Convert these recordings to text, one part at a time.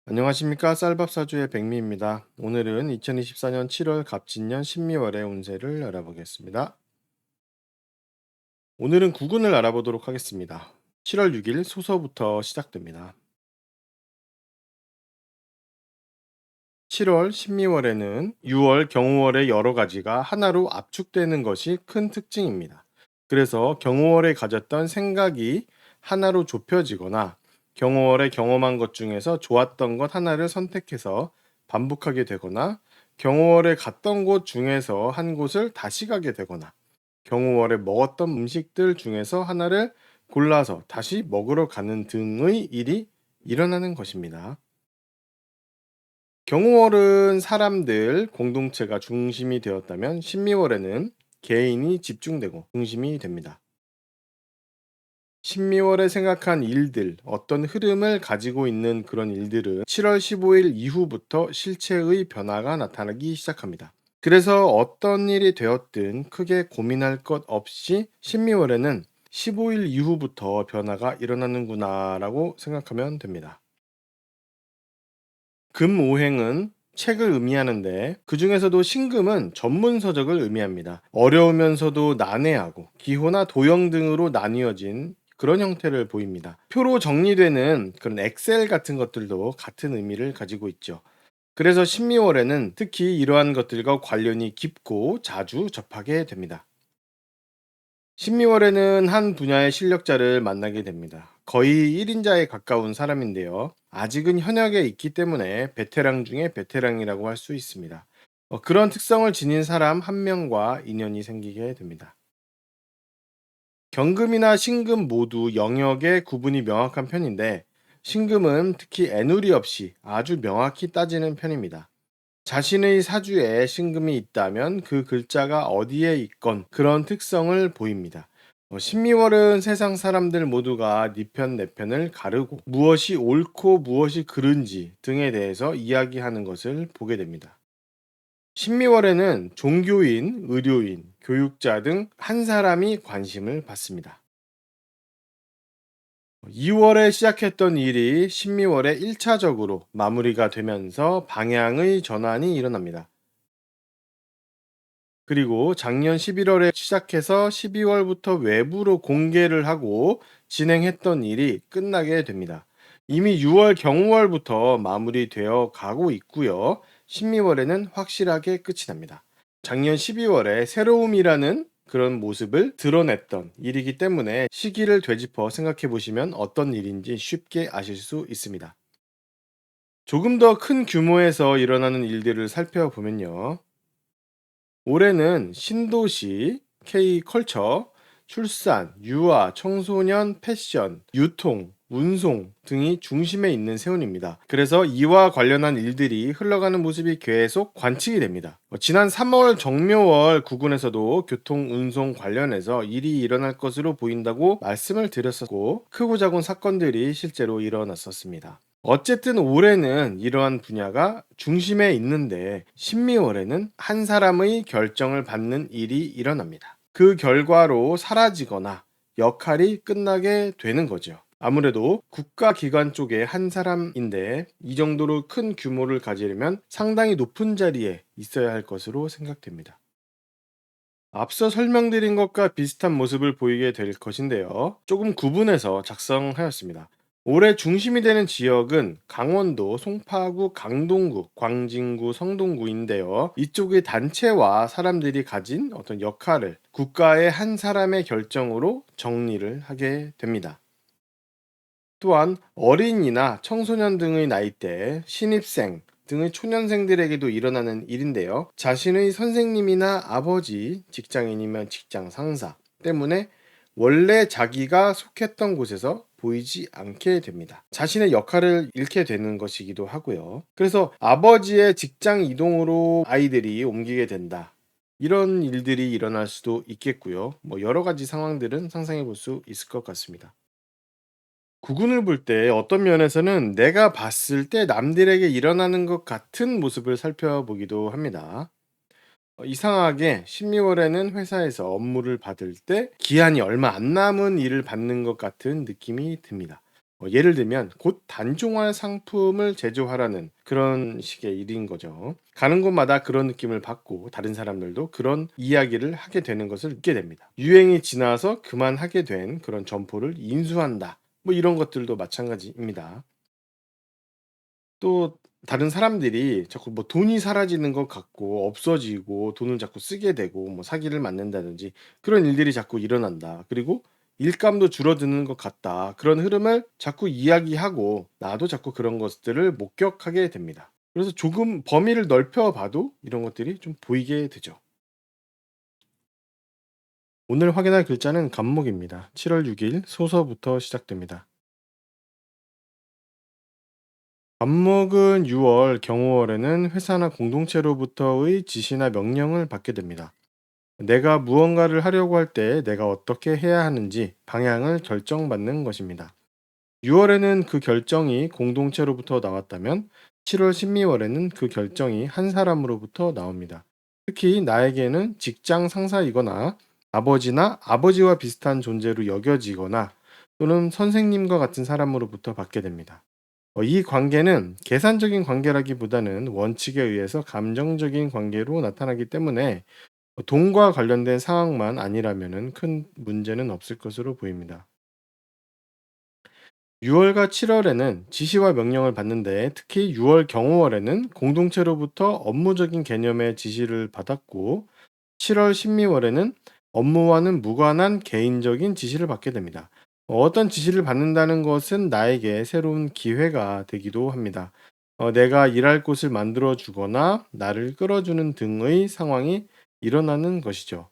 안녕하십니까. 쌀밥사주의 백미입니다. 오늘은 2024년 7월 갑진년 신미월의 운세를 알아보겠습니다. 오늘은 구군을 알아보도록 하겠습니다. 7월 6일 소서부터 시작됩니다. 7월 신미월에는 6월 경우월의 여러 가지가 하나로 압축되는 것이 큰 특징입니다. 그래서 경우월에 가졌던 생각이 하나로 좁혀지거나 경우월에 경험한 것 중에서 좋았던 것 하나를 선택해서 반복하게 되거나 경우월에 갔던 곳 중에서 한 곳을 다시 가게 되거나 경우월에 먹었던 음식들 중에서 하나를 골라서 다시 먹으러 가는 등의 일이 일어나는 것입니다. 경우월은 사람들, 공동체가 중심이 되었다면 신미월에는 개인이 집중되고 중심이 됩니다. 신미월에 생각한 일들, 어떤 흐름을 가지고 있는 그런 일들은 7월 15일 이후부터 실체의 변화가 나타나기 시작합니다. 그래서 어떤 일이 되었든 크게 고민할 것 없이 신미월에는 15일 이후부터 변화가 일어나는구나라고 생각하면 됩니다. 금오행은 책을 의미하는데 그 중에서도 신금은 전문 서적을 의미합니다. 어려우면서도 난해하고 기호나 도형 등으로 나뉘어진 그런 형태를 보입니다. 표로 정리되는 그런 엑셀 같은 것들도 같은 의미를 가지고 있죠. 그래서 신미월에는 특히 이러한 것들과 관련이 깊고 자주 접하게 됩니다. 신미월에는 한 분야의 실력자를 만나게 됩니다. 거의 1인자에 가까운 사람인데요. 아직은 현역에 있기 때문에 베테랑 중에 베테랑이라고 할 수 있습니다. 그런 특성을 지닌 사람 한 명과 인연이 생기게 됩니다. 경금이나 신금 모두 영역의 구분이 명확한 편인데 신금은 특히 애누리 없이 아주 명확히 따지는 편입니다. 자신의 사주에 신금이 있다면 그 글자가 어디에 있건 그런 특성을 보입니다. 신미월은 세상 사람들 모두가 네 편 내 편을 가르고 무엇이 옳고 무엇이 그른지 등에 대해서 이야기하는 것을 보게 됩니다. 신미월에는 종교인, 의료인, 교육자 등 한 사람이 관심을 받습니다. 2월에 시작했던 일이 신미월에 1차적으로 마무리가 되면서 방향의 전환이 일어납니다. 그리고 작년 11월에 시작해서 12월부터 외부로 공개를 하고 진행했던 일이 끝나게 됩니다. 이미 6월 경우월부터 마무리되어 가고 있고요. 12월에는 확실하게 끝이 납니다. 작년 12월에 새로움이라는 그런 모습을 드러냈던 일이기 때문에 시기를 되짚어 생각해 보시면 어떤 일인지 쉽게 아실 수 있습니다. 조금 더 큰 규모에서 일어나는 일들을 살펴보면요. 올해는 신도시, K컬처, 출산, 유아, 청소년, 패션, 유통, 운송 등이 중심에 있는 세운입니다. 그래서 이와 관련한 일들이 흘러가는 모습이 계속 관측이 됩니다. 지난 3월 정묘월 구군에서도 교통, 운송 관련해서 일이 일어날 것으로 보인다고 말씀을 드렸었고 크고 작은 사건들이 실제로 일어났었습니다. 어쨌든 올해는 이러한 분야가 중심에 있는데 신미월에는 한 사람의 결정을 받는 일이 일어납니다. 그 결과로 사라지거나 역할이 끝나게 되는 거죠. 아무래도 국가기관 쪽의 한 사람인데 이 정도로 큰 규모를 가지려면 상당히 높은 자리에 있어야 할 것으로 생각됩니다. 앞서 설명드린 것과 비슷한 모습을 보이게 될 것인데요. 조금 구분해서 작성하였습니다. 올해 중심이 되는 지역은 강원도 송파구, 강동구, 광진구, 성동구인데요. 이쪽의 단체와 사람들이 가진 어떤 역할을 국가의 한 사람의 결정으로 정리를 하게 됩니다. 또한 어린이나 청소년 등의 나이대, 신입생 등의 초년생들에게도 일어나는 일인데요. 자신의 선생님이나 아버지, 직장인이면 직장 상사 때문에 원래 자기가 속했던 곳에서 보이지 않게 됩니다. 자신의 역할을 잃게 되는 것이기도 하고요. 그래서 아버지의 직장 이동으로 아이들이 옮기게 된다. 이런 일들이 일어날 수도 있겠고요. 여러 가지 상황들은 상상해 볼 수 있을 것 같습니다. 구근을 볼 때 어떤 면에서는 내가 봤을 때 남들에게 일어나는 것 같은 모습을 살펴보기도 합니다. 이상하게 12월에는 회사에서 업무를 받을 때 기한이 얼마 안 남은 일을 받는 것 같은 느낌이 듭니다. 예를 들면 곧 단종할 상품을 제조하라는 그런 식의 일인 거죠. 가는 곳마다 그런 느낌을 받고 다른 사람들도 그런 이야기를 하게 되는 것을 잊게 됩니다. 유행이 지나서 그만하게 된 그런 점포를 인수한다. 뭐 이런 것들도 마찬가지입니다. 또 다른 사람들이 자꾸 뭐 돈이 사라지는 것 같고 없어지고 돈을 자꾸 쓰게 되고 뭐 사기를 맞는다든지 그런 일들이 자꾸 일어난다. 그리고 일감도 줄어드는 것 같다. 그런 흐름을 자꾸 이야기하고 나도 자꾸 그런 것들을 목격하게 됩니다. 그래서 조금 범위를 넓혀 봐도 이런 것들이 좀 보이게 되죠. 오늘 확인할 글자는 간목입니다. 7월 6일 소서부터 시작됩니다. 간목은 6월, 경호월에는 회사나 공동체로부터의 지시나 명령을 받게 됩니다. 내가 무언가를 하려고 할 때 내가 어떻게 해야 하는지 방향을 결정받는 것입니다. 6월에는 그 결정이 공동체로부터 나왔다면 7월, 12월에는 그 결정이 한 사람으로부터 나옵니다. 특히 나에게는 직장 상사이거나 아버지나 아버지와 비슷한 존재로 여겨지거나 또는 선생님과 같은 사람으로부터 받게 됩니다. 이 관계는 계산적인 관계라기보다는 원칙에 의해서 감정적인 관계로 나타나기 때문에 돈과 관련된 상황만 아니라면 큰 문제는 없을 것으로 보입니다. 6월과 7월에는 지시와 명령을 받는데 특히 6월 경호월에는 공동체로부터 업무적인 개념의 지시를 받았고 7월, 12월에는 업무와는 무관한 개인적인 지시를 받게 됩니다. 어떤 지시를 받는다는 것은 나에게 새로운 기회가 되기도 합니다. 내가 일할 곳을 만들어 주거나 나를 끌어주는 등의 상황이 일어나는 것이죠.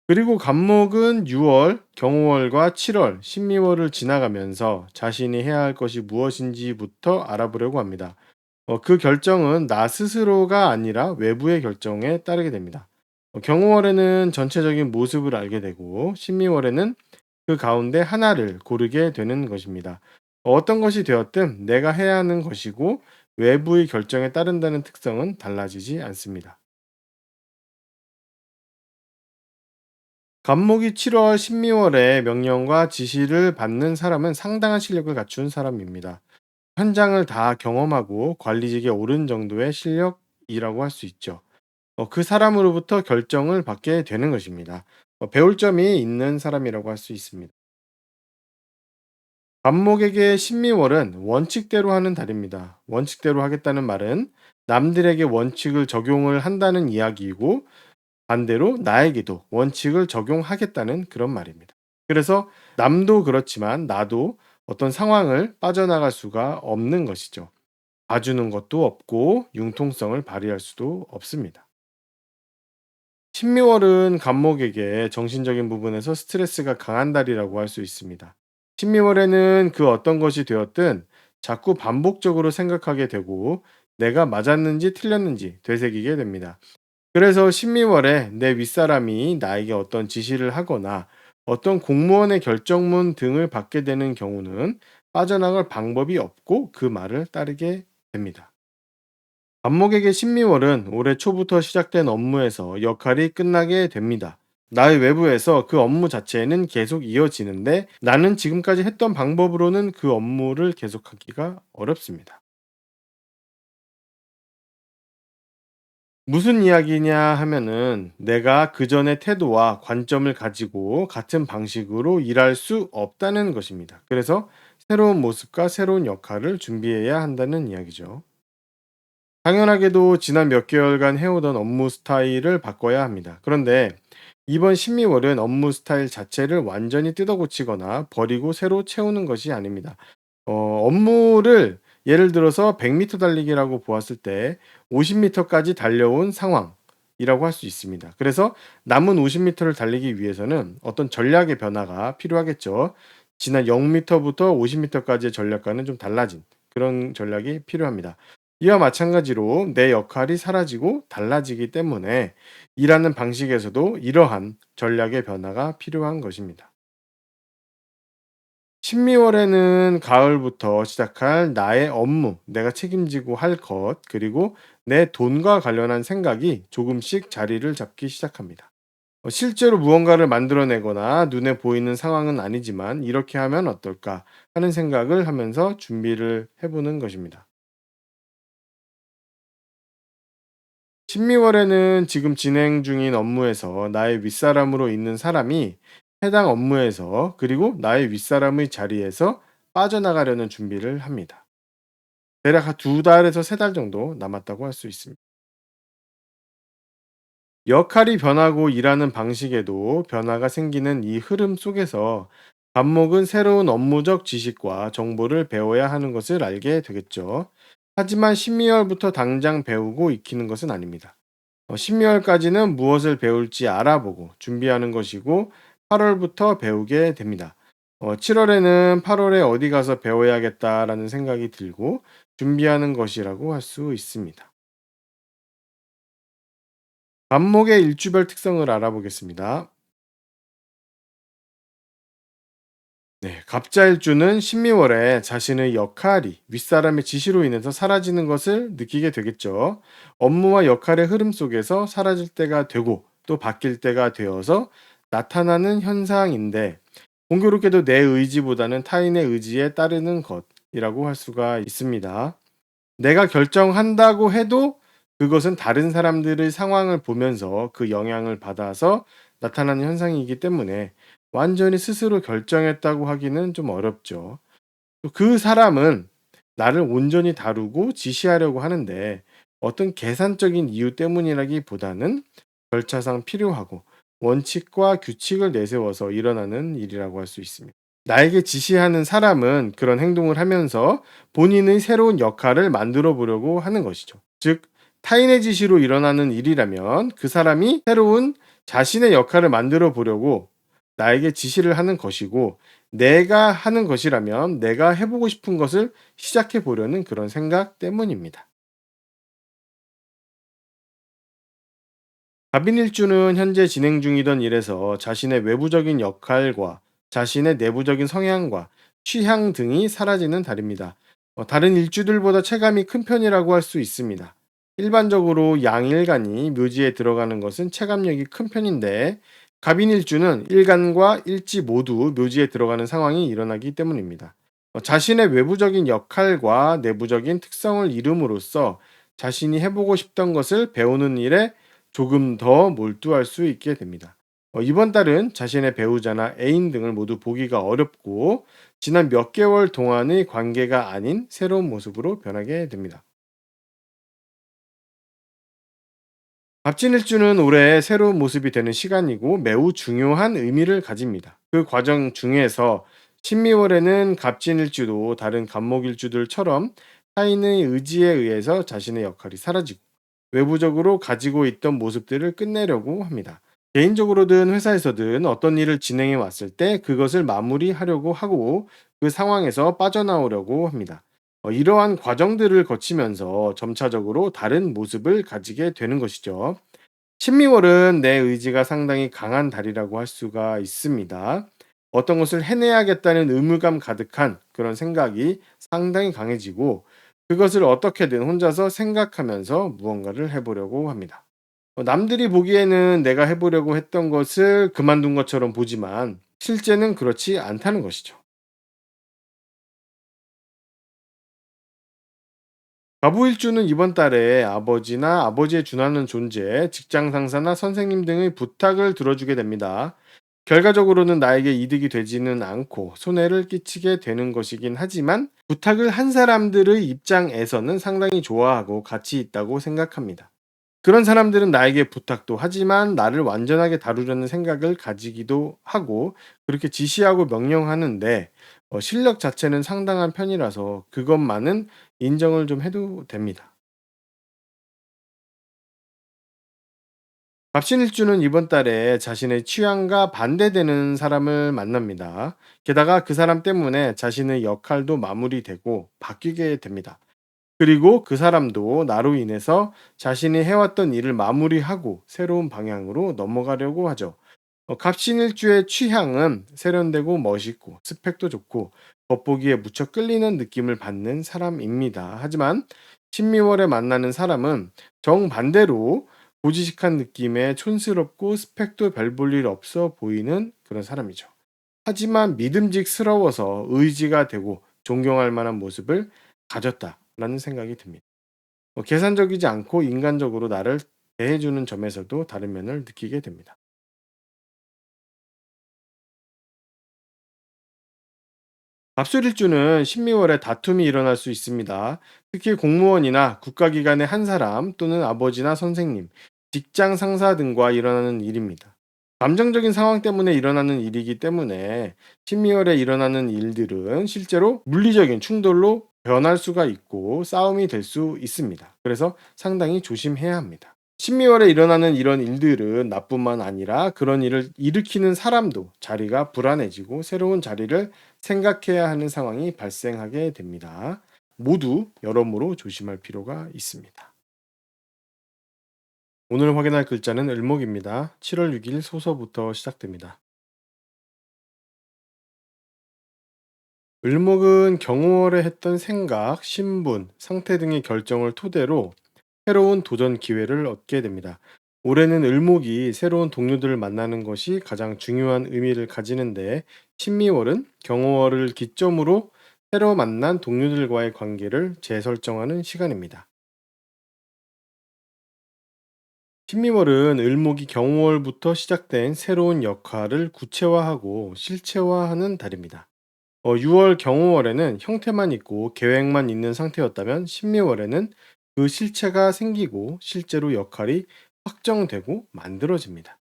그리고 간목은 6월, 경호월과 7월, 신미월을 지나가면서 자신이 해야 할 것이 무엇인지부터 알아보려고 합니다. 그 결정은 나 스스로가 아니라 외부의 결정에 따르게 됩니다. 경호월에는 전체적인 모습을 알게 되고, 신미월에는 그 가운데 하나를 고르게 되는 것입니다. 어떤 것이 되었든 내가 해야 하는 것이고, 외부의 결정에 따른다는 특성은 달라지지 않습니다. 간목이 7월, 12월에 명령과 지시를 받는 사람은 상당한 실력을 갖춘 사람입니다. 현장을 다 경험하고 관리직에 오른 정도의 실력이라고 할 수 있죠. 그 사람으로부터 결정을 받게 되는 것입니다. 배울 점이 있는 사람이라고 할 수 있습니다. 간목에게 신미월은 원칙대로 하는 달입니다. 원칙대로 하겠다는 말은 남들에게 원칙을 적용을 한다는 이야기이고 반대로 나에게도 원칙을 적용하겠다는 그런 말입니다. 그래서 남도 그렇지만 나도 어떤 상황을 빠져나갈 수가 없는 것이죠. 봐주는 것도 없고 융통성을 발휘할 수도 없습니다. 신미월은 간목에게 정신적인 부분에서 스트레스가 강한 달이라고 할 수 있습니다. 신미월에는 그 어떤 것이 되었든 자꾸 반복적으로 생각하게 되고 내가 맞았는지 틀렸는지 되새기게 됩니다. 그래서 신미월에 내 윗사람이 나에게 어떤 지시를 하거나 어떤 공무원의 결정문 등을 받게 되는 경우는 빠져나갈 방법이 없고 그 말을 따르게 됩니다. 안목에게 신미월은 올해 초부터 시작된 업무에서 역할이 끝나게 됩니다. 나의 외부에서 그 업무 자체는 계속 이어지는데 나는 지금까지 했던 방법으로는 그 업무를 계속하기가 어렵습니다. 무슨 이야기냐 하면은 내가 그전의 태도와 관점을 가지고 같은 방식으로 일할 수 없다는 것입니다. 그래서 새로운 모습과 새로운 역할을 준비해야 한다는 이야기죠. 당연하게도 지난 몇 개월간 해오던 업무 스타일을 바꿔야 합니다. 그런데 이번 심미월은 업무 스타일 자체를 완전히 뜯어고치거나 버리고 새로 채우는 것이 아닙니다. 업무를 예를 들어서 100m 달리기라고 보았을 때 50m까지 달려온 상황이라고 할 수 있습니다. 그래서 남은 50m를 달리기 위해서는 어떤 전략의 변화가 필요하겠죠. 지난 0m부터 50m까지의 전략과는 좀 달라진 그런 전략이 필요합니다. 이와 마찬가지로 내 역할이 사라지고 달라지기 때문에 일하는 방식에서도 이러한 전략의 변화가 필요한 것입니다. 신미월에는 가을부터 시작할 나의 업무, 내가 책임지고 할 것, 그리고 내 돈과 관련한 생각이 조금씩 자리를 잡기 시작합니다. 실제로 무언가를 만들어내거나 눈에 보이는 상황은 아니지만 '이렇게 하면 어떨까?' 하는 생각을 하면서 준비를 해 보는 것입니다. 심미월에는 지금 진행 중인 업무에서 나의 윗사람으로 있는 사람이 해당 업무에서 그리고 나의 윗사람의 자리에서 빠져나가려는 준비를 합니다. 대략 한 2달에서 3달 정도 남았다고 할 수 있습니다. 역할이 변하고 일하는 방식에도 변화가 생기는 이 흐름 속에서 감목은 새로운 업무적 지식과 정보를 배워야 하는 것을 알게 되겠죠. 하지만 12월부터 당장 배우고 익히는 것은 아닙니다. 12월까지는 무엇을 배울지 알아보고 준비하는 것이고 8월부터 배우게 됩니다. 7월에는 8월에 어디 가서 배워야겠다라는 생각이 들고 준비하는 것이라고 할 수 있습니다. 반목의 일주별 특성을 알아보겠습니다. 네, 갑자일주는 신미월에 자신의 역할이 윗사람의 지시로 인해서 사라지는 것을 느끼게 되겠죠. 업무와 역할의 흐름 속에서 사라질 때가 되고 또 바뀔 때가 되어서 나타나는 현상인데 공교롭게도 내 의지보다는 타인의 의지에 따르는 것이라고 할 수가 있습니다. 내가 결정한다고 해도 그것은 다른 사람들의 상황을 보면서 그 영향을 받아서 나타나는 현상이기 때문에 완전히 스스로 결정했다고 하기는 좀 어렵죠. 또 그 사람은 나를 온전히 다루고 지시하려고 하는데 어떤 계산적인 이유 때문이라기보다는 절차상 필요하고 원칙과 규칙을 내세워서 일어나는 일이라고 할 수 있습니다. 나에게 지시하는 사람은 그런 행동을 하면서 본인의 새로운 역할을 만들어 보려고 하는 것이죠. 즉, 타인의 지시로 일어나는 일이라면 그 사람이 새로운 자신의 역할을 만들어 보려고 나에게 지시를 하는 것이고, 내가 하는 것이라면 내가 해보고 싶은 것을 시작해 보려는 그런 생각 때문입니다. 갑인일주는 현재 진행 중이던 일에서 자신의 외부적인 역할과 자신의 내부적인 성향과 취향 등이 사라지는 달입니다. 다른 일주들보다 체감이 큰 편이라고 할 수 있습니다. 일반적으로 양일간이 묘지에 들어가는 것은 체감력이 큰 편인데 갑인일주는 일간과 일지 모두 묘지에 들어가는 상황이 일어나기 때문입니다. 자신의 외부적인 역할과 내부적인 특성을 이룸으로써 자신이 해보고 싶던 것을 배우는 일에 조금 더 몰두할 수 있게 됩니다. 이번 달은 자신의 배우자나 애인 등을 모두 보기가 어렵고 지난 몇 개월 동안의 관계가 아닌 새로운 모습으로 변하게 됩니다. 갑진일주는 올해 새로운 모습이 되는 시간이고 매우 중요한 의미를 가집니다. 그 과정 중에서 신미월에는 갑진일주도 다른 갑목일주들처럼 타인의 의지에 의해서 자신의 역할이 사라지고 외부적으로 가지고 있던 모습들을 끝내려고 합니다. 개인적으로든 회사에서든 어떤 일을 진행해 왔을 때 그것을 마무리하려고 하고 그 상황에서 빠져나오려고 합니다. 이러한 과정들을 거치면서 점차적으로 다른 모습을 가지게 되는 것이죠. 신미월은 내 의지가 상당히 강한 달이라고 할 수가 있습니다. 어떤 것을 해내야겠다는 의무감 가득한 그런 생각이 상당히 강해지고 그것을 어떻게든 혼자서 생각하면서 무언가를 해보려고 합니다. 남들이 보기에는 내가 해보려고 했던 것을 그만둔 것처럼 보지만 실제는 그렇지 않다는 것이죠. 가부일주는 이번 달에 아버지나 아버지에 준하는 존재, 직장 상사나 선생님 등의 부탁을 들어주게 됩니다. 결과적으로는 나에게 이득이 되지는 않고 손해를 끼치게 되는 것이긴 하지만 부탁을 한 사람들의 입장에서는 상당히 좋아하고 가치 있다고 생각합니다. 그런 사람들은 나에게 부탁도 하지만 나를 완전하게 다루려는 생각을 가지기도 하고 그렇게 지시하고 명령하는데 실력 자체는 상당한 편이라서 그것만은 인정을 좀 해도 됩니다. 갑신일주는 이번 달에 자신의 취향과 반대되는 사람을 만납니다. 게다가 그 사람 때문에 자신의 역할도 마무리되고 바뀌게 됩니다. 그리고 그 사람도 나로 인해서 자신이 해왔던 일을 마무리하고 새로운 방향으로 넘어가려고 하죠. 갑신일주의 취향은 세련되고 멋있고 스펙도 좋고 겉보기에 무척 끌리는 느낌을 받는 사람입니다. 하지만 신미월에 만나는 사람은 정반대로 고지식한 느낌에 촌스럽고 스펙도 별 볼 일 없어 보이는 그런 사람이죠. 하지만 믿음직스러워서 의지가 되고 존경할 만한 모습을 가졌다라는 생각이 듭니다. 계산적이지 않고 인간적으로 나를 대해주는 점에서도 다른 면을 느끼게 됩니다. 갑술일주는 신미월에 다툼이 일어날 수 있습니다. 특히 공무원이나 국가기관의 한 사람 또는 아버지나 선생님, 직장 상사 등과 일어나는 일입니다. 감정적인 상황 때문에 일어나는 일이기 때문에 신미월에 일어나는 일들은 실제로 물리적인 충돌로 변할 수가 있고 싸움이 될 수 있습니다. 그래서 상당히 조심해야 합니다. 신미월에 일어나는 이런 일들은 나뿐만 아니라 그런 일을 일으키는 사람도 자리가 불안해지고 새로운 자리를 생각해야 하는 상황이 발생하게 됩니다. 모두 여러모로 조심할 필요가 있습니다. 오늘 확인할 글자는 을목입니다. 7월 6일 소서부터 시작됩니다. 을목은 경우월에 했던 생각, 신분, 상태 등의 결정을 토대로 새로운 도전 기회를 얻게 됩니다. 올해는 을목이 새로운 동료들을 만나는 것이 가장 중요한 의미를 가지는데 신미월은 경호월을 기점으로 새로 만난 동료들과의 관계를 재설정하는 시간입니다. 신미월은 을목이 경호월부터 시작된 새로운 역할을 구체화하고 실체화하는 달입니다. 6월 경호월에는 형태만 있고 계획만 있는 상태였다면 신미월에는 그 실체가 생기고 실제로 역할이 확정되고 만들어집니다.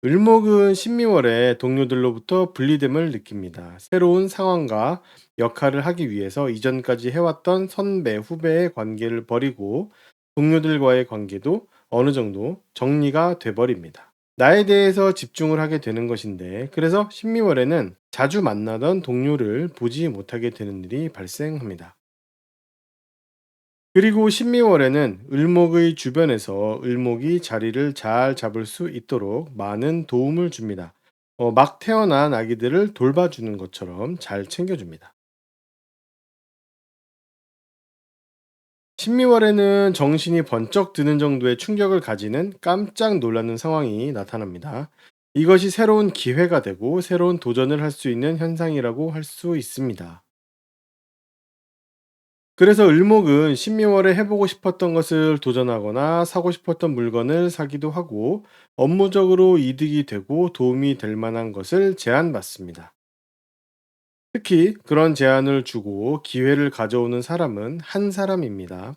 을목은 신미월에 동료들로부터 분리됨을 느낍니다. 새로운 상황과 역할을 하기 위해서 이전까지 해왔던 선배, 후배의 관계를 버리고 동료들과의 관계도 어느 정도 정리가 돼버립니다. 나에 대해서 집중을 하게 되는 것인데, 그래서 신미월에는 자주 만나던 동료를 보지 못하게 되는 일이 발생합니다. 그리고 신미월에는 을목의 주변에서 을목이 자리를 잘 잡을 수 있도록 많은 도움을 줍니다. 막 태어난 아기들을 돌봐주는 것처럼 잘 챙겨줍니다. 신미월에는 정신이 번쩍 드는 정도의 충격을 가지는 깜짝 놀라는 상황이 나타납니다. 이것이 새로운 기회가 되고 새로운 도전을 할 수 있는 현상이라고 할 수 있습니다. 그래서 을목은 신미월에 해보고 싶었던 것을 도전하거나 사고 싶었던 물건을 사기도 하고 업무적으로 이득이 되고 도움이 될 만한 것을 제안받습니다. 특히 그런 제안을 주고 기회를 가져오는 사람은 한 사람입니다.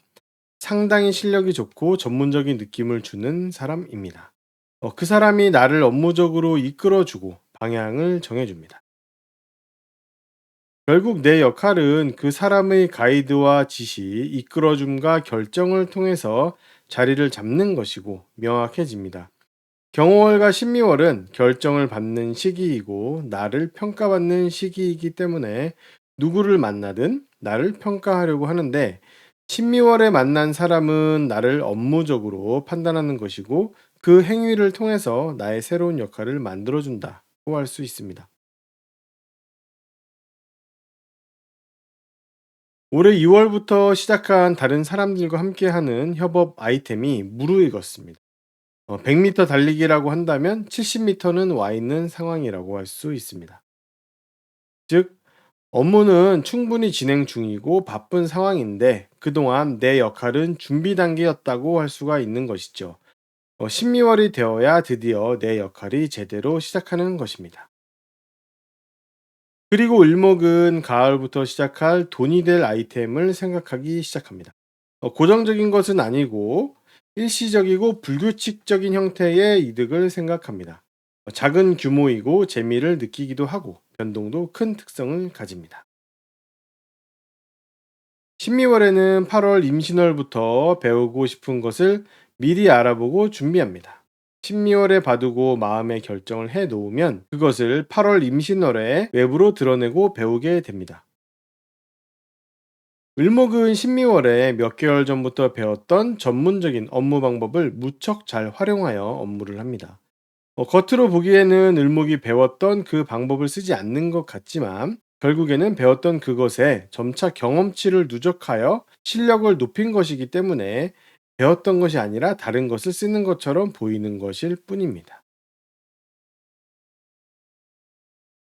상당히 실력이 좋고 전문적인 느낌을 주는 사람입니다. 그 사람이 나를 업무적으로 이끌어주고 방향을 정해줍니다. 결국 내 역할은 그 사람의 가이드와 지시, 이끌어줌과 결정을 통해서 자리를 잡는 것이고 명확해집니다. 경호월과 신미월은 결정을 받는 시기이고 나를 평가받는 시기이기 때문에 누구를 만나든 나를 평가하려고 하는데 신미월에 만난 사람은 나를 업무적으로 판단하는 것이고 그 행위를 통해서 나의 새로운 역할을 만들어준다고 할 수 있습니다. 올해 2월부터 시작한 다른 사람들과 함께하는 협업 아이템이 무르익었습니다. 100m 달리기라고 한다면 70m는 와 있는 상황이라고 할 수 있습니다. 즉, 업무는 충분히 진행 중이고 바쁜 상황인데 그동안 내 역할은 준비 단계였다고 할 수가 있는 것이죠. 12월이 되어야 드디어 내 역할이 제대로 시작하는 것입니다. 그리고 을목은 가을부터 시작할 돈이 될 아이템을 생각하기 시작합니다. 고정적인 것은 아니고 일시적이고 불규칙적인 형태의 이득을 생각합니다. 작은 규모이고 재미를 느끼기도 하고 변동도 큰 특성을 가집니다. 신미월에는 8월 임신월부터 배우고 싶은 것을 미리 알아보고 준비합니다. 신미월에 봐두고 마음의 결정을 해 놓으면 그것을 8월 임신월에 외부로 드러내고 배우게 됩니다. 을목은 신미월에 몇 개월 전부터 배웠던 전문적인 업무 방법을 무척 잘 활용하여 업무를 합니다. 겉으로 보기에는 을목이 배웠던 그 방법을 쓰지 않는 것 같지만 결국에는 배웠던 그것에 점차 경험치를 누적하여 실력을 높인 것이기 때문에 배웠던 것이 아니라 다른 것을 쓰는 것처럼 보이는 것일 뿐입니다.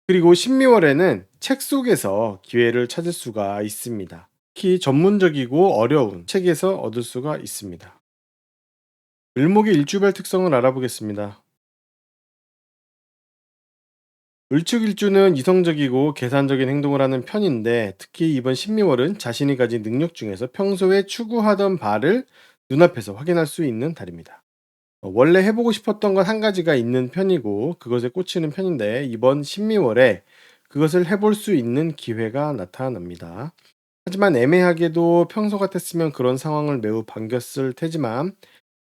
그리고 신미월에는 책 속에서 기회를 찾을 수가 있습니다. 특히 전문적이고 어려운 책에서 얻을 수가 있습니다. 을목의 일주별 특성을 알아보겠습니다. 을축일주는 이성적이고 계산적인 행동을 하는 편인데, 특히 이번 신미월은 자신이 가진 능력 중에서 평소에 추구하던 바를 눈앞에서 확인할 수 있는 달입니다. 원래 해보고 싶었던 것 한 가지가 있는 편이고 그것에 꽂히는 편인데, 이번 신미월에 그것을 해볼 수 있는 기회가 나타납니다. 하지만 애매하게도 평소 같았으면 그런 상황을 매우 반겼을 테지만,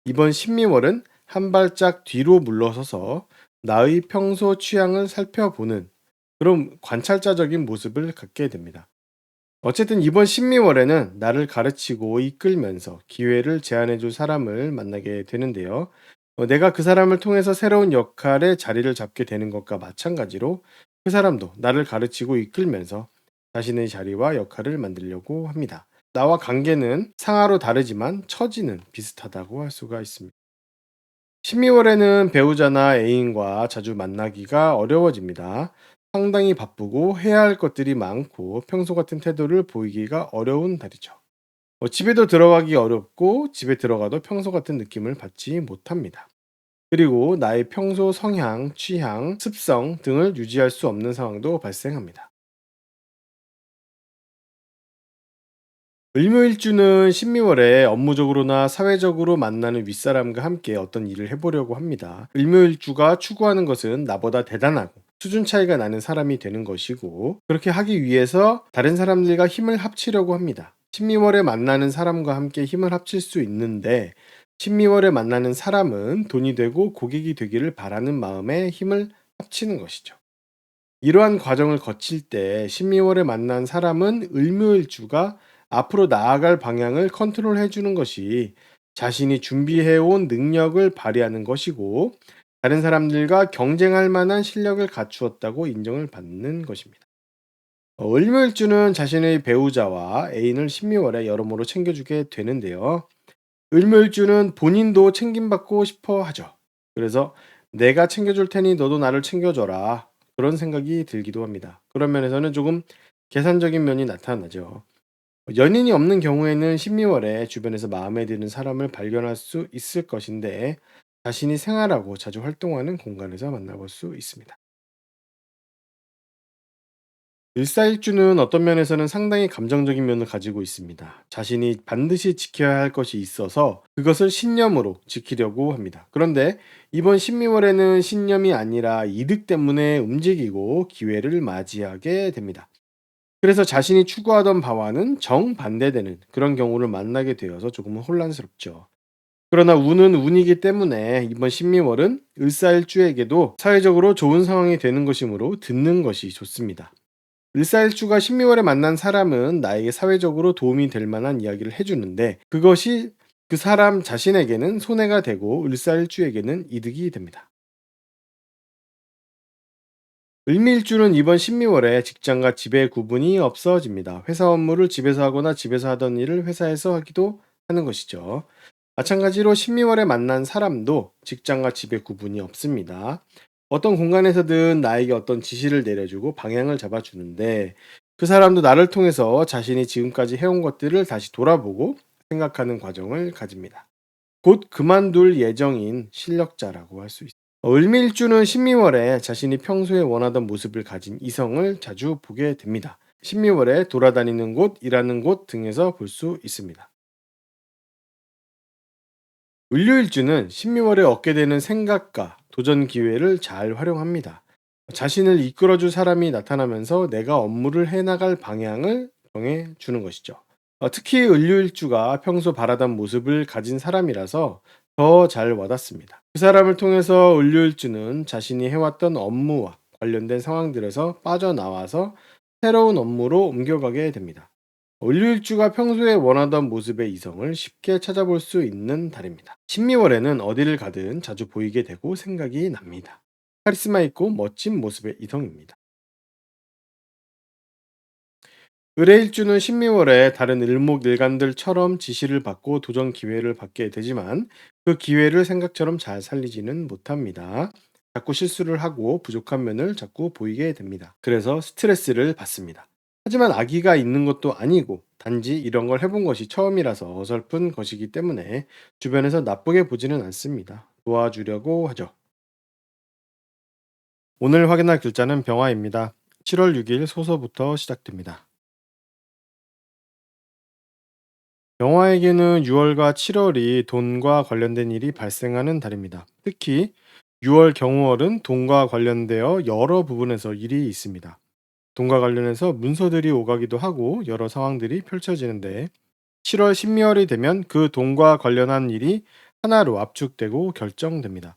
이번 신미월은 한 발짝 뒤로 물러서서 나의 평소 취향을 살펴보는 그런 관찰자적인 모습을 갖게 됩니다. 어쨌든 이번 신미월에는 나를 가르치고 이끌면서 기회를 제안해 줄 사람을 만나게 되는데요. 내가 그 사람을 통해서 새로운 역할의 자리를 잡게 되는 것과 마찬가지로, 그 사람도 나를 가르치고 이끌면서 자신의 자리와 역할을 만들려고 합니다. 나와 관계는 상하로 다르지만 처지는 비슷하다고 할 수가 있습니다. 12월에는 배우자나 애인과 자주 만나기가 어려워집니다. 상당히 바쁘고 해야 할 것들이 많고 평소 같은 태도를 보이기가 어려운 달이죠. 집에도 들어가기 어렵고 집에 들어가도 평소 같은 느낌을 받지 못합니다. 그리고 나의 평소 성향, 취향, 습성 등을 유지할 수 없는 상황도 발생합니다. 을묘일주는 신미월에 업무적으로나 사회적으로 만나는 윗사람과 함께 어떤 일을 해보려고 합니다. 을묘일주가 추구하는 것은 나보다 대단하고 수준 차이가 나는 사람이 되는 것이고, 그렇게 하기 위해서 다른 사람들과 힘을 합치려고 합니다. 신미월에 만나는 사람과 함께 힘을 합칠 수 있는데, 신미월에 만나는 사람은 돈이 되고 고객이 되기를 바라는 마음에 힘을 합치는 것이죠. 이러한 과정을 거칠 때 신미월에 만난 사람은 을묘일주가 앞으로 나아갈 방향을 컨트롤해 주는 것이 자신이 준비해 온 능력을 발휘하는 것이고, 다른 사람들과 경쟁할 만한 실력을 갖추었다고 인정을 받는 것입니다. 을묘일주는 자신의 배우자와 애인을 신미월에 여러모로 챙겨주게 되는데요. 을묘일주는 본인도 챙김받고 싶어 하죠. 그래서 내가 챙겨줄 테니 너도 나를 챙겨줘라, 그런 생각이 들기도 합니다. 그런 면에서는 조금 계산적인 면이 나타나죠. 연인이 없는 경우에는 신미월에 주변에서 마음에 드는 사람을 발견할 수 있을 것인데, 자신이 생활하고 자주 활동하는 공간에서 만나볼 수 있습니다. 일사일주는 어떤 면에서는 상당히 감정적인 면을 가지고 있습니다. 자신이 반드시 지켜야 할 것이 있어서 그것을 신념으로 지키려고 합니다. 그런데 이번 신미월에는 신념이 아니라 이득 때문에 움직이고 기회를 맞이하게 됩니다. 그래서 자신이 추구하던 바와는 정반대되는 그런 경우를 만나게 되어서 조금은 혼란스럽죠. 그러나 운은 운이기 때문에 이번 신미월은 을사일주에게도 사회적으로 좋은 상황이 되는 것이므로 듣는 것이 좋습니다. 을사일주가 신미월에 만난 사람은 나에게 사회적으로 도움이 될 만한 이야기를 해주는데, 그것이 그 사람 자신에게는 손해가 되고 을사일주에게는 이득이 됩니다. 을미일주는 이번 신미월에 직장과 집의 구분이 없어집니다. 회사 업무를 집에서 하거나 집에서 하던 일을 회사에서 하기도 하는 것이죠. 마찬가지로 신미월에 만난 사람도 직장과 집의 구분이 없습니다. 어떤 공간에서든 나에게 어떤 지시를 내려주고 방향을 잡아주는데, 그 사람도 나를 통해서 자신이 지금까지 해온 것들을 다시 돌아보고 생각하는 과정을 가집니다. 곧 그만둘 예정인 실력자라고 할 수 있습니다. 을밀주는 신미월에 자신이 평소에 원하던 모습을 가진 이성을 자주 보게 됩니다. 신미월에 돌아다니는 곳, 일하는 곳 등에서 볼 수 있습니다. 을류일주는 신미월에 얻게 되는 생각과 도전 기회를 잘 활용합니다. 자신을 이끌어줄 사람이 나타나면서 내가 업무를 해나갈 방향을 정해주는 것이죠. 특히 을류일주가 평소 바라던 모습을 가진 사람이라서 더 잘 와닿습니다. 그 사람을 통해서 을류일주는 자신이 해왔던 업무와 관련된 상황들에서 빠져나와서 새로운 업무로 옮겨가게 됩니다. 을류일주가 평소에 원하던 모습의 이성을 쉽게 찾아볼 수 있는 달입니다. 신미월에는 어디를 가든 자주 보이게 되고 생각이 납니다. 카리스마 있고 멋진 모습의 이성입니다. 의뢰일주는 신미월에 다른 일목일관들처럼 지시를 받고 도전 기회를 받게 되지만 그 기회를 생각처럼 잘 살리지는 못합니다. 자꾸 실수를 하고 부족한 면을 자꾸 보이게 됩니다. 그래서 스트레스를 받습니다. 하지만 아기가 있는 것도 아니고 단지 이런 걸 해본 것이 처음이라서 어설픈 것이기 때문에 주변에서 나쁘게 보지는 않습니다. 도와주려고 하죠. 오늘 확인할 글자는 병화입니다. 7월 6일 소서부터 시작됩니다. 영화에게는 6월과 7월이 돈과 관련된 일이 발생하는 달입니다. 특히 6월 경우월은 돈과 관련되어 여러 부분에서 일이 있습니다. 돈과 관련해서 문서들이 오가기도 하고 여러 상황들이 펼쳐지는데 7월 신미월이 되면 그 돈과 관련한 일이 하나로 압축되고 결정됩니다.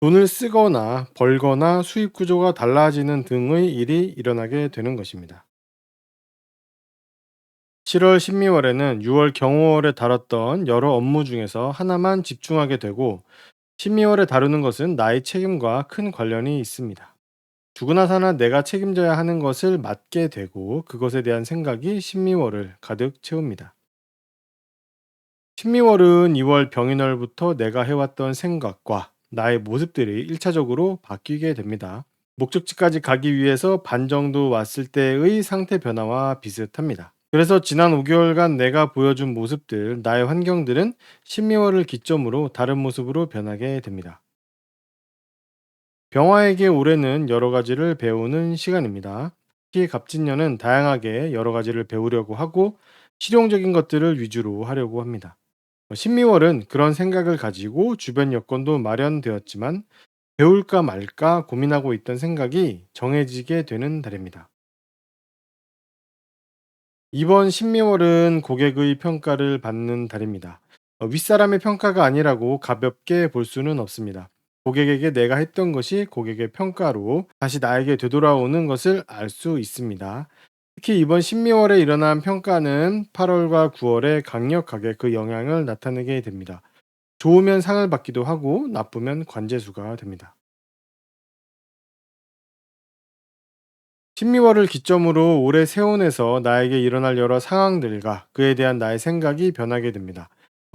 돈을 쓰거나 벌거나 수입 구조가 달라지는 등의 일이 일어나게 되는 것입니다. 7월 신미월에는 6월 경호월에 다뤘던 여러 업무 중에서 하나만 집중하게 되고 12월에 다루는 것은 나의 책임과 큰 관련이 있습니다. 누구나 사나 내가 책임져야 하는 것을 맡게 되고 그것에 대한 생각이 신미월을 가득 채웁니다. 신미월은 2월 병인월부터 내가 해왔던 생각과 나의 모습들이 1차적으로 바뀌게 됩니다. 목적지까지 가기 위해서 반 정도 왔을 때의 상태 변화와 비슷합니다. 그래서 지난 5개월간 내가 보여준 모습들, 나의 환경들은 12월을 기점으로 다른 모습으로 변하게 됩니다. 병화에게 올해는 여러 가지를 배우는 시간입니다. 특히 갑진년은 다양하게 여러 가지를 배우려고 하고 실용적인 것들을 위주로 하려고 합니다. 신미월은 그런 생각을 가지고 주변 여건도 마련되었지만 배울까 말까 고민하고 있던 생각이 정해지게 되는 달입니다. 이번 신미월은 고객의 평가를 받는 달입니다. 윗사람의 평가가 아니라고 가볍게 볼 수는 없습니다. 고객에게 내가 했던 것이 고객의 평가로 다시 나에게 되돌아오는 것을 알 수 있습니다. 특히 이번 신미월에 일어난 평가는 8월과 9월에 강력하게 그 영향을 나타내게 됩니다. 좋으면 상을 받기도 하고 나쁘면 관재수가 됩니다. 신미월을 기점으로 올해 세운에서 나에게 일어날 여러 상황들과 그에 대한 나의 생각이 변하게 됩니다.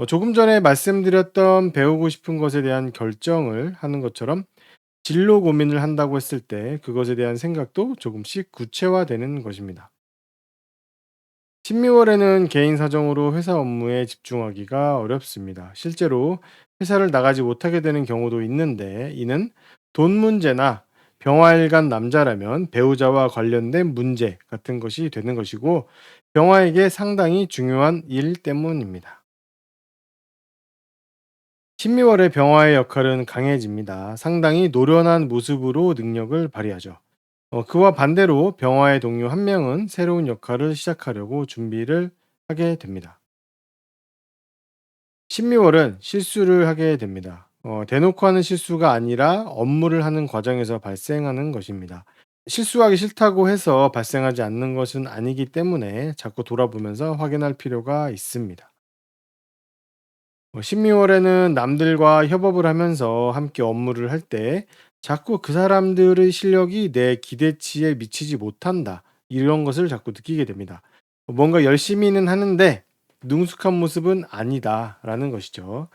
조금 전에 말씀드렸던 배우고 싶은 것에 대한 결정을 하는 것처럼 진로 고민을 한다고 했을 때 그것에 대한 생각도 조금씩 구체화되는 것입니다. 신미월에는 개인 사정으로 회사 업무에 집중하기가 어렵습니다. 실제로 회사를 나가지 못하게 되는 경우도 있는데 이는 돈 문제나 병화일간 남자라면 배우자와 관련된 문제 같은 것이 되는 것이고 병화에게 상당히 중요한 일 때문입니다. 신미월의 병화의 역할은 강해집니다. 상당히 노련한 모습으로 능력을 발휘하죠. 그와 반대로 병화의 동료 한 명은 새로운 역할을 시작하려고 준비를 하게 됩니다. 신미월은 실수를 하게 됩니다. 대놓고 하는 실수가 아니라 업무를 하는 과정에서 발생하는 것입니다. 실수하기 싫다고 해서 발생하지 않는 것은 아니기 때문에 자꾸 돌아보면서 확인할 필요가 있습니다. 신미월에는 남들과 협업을 하면서 함께 업무를 할 때 자꾸 그 사람들의 실력이 내 기대치에 미치지 못한다. 이런 것을 자꾸 느끼게 됩니다. 뭔가 열심히는 하는데 능숙한 모습은 아니다라는 것이죠.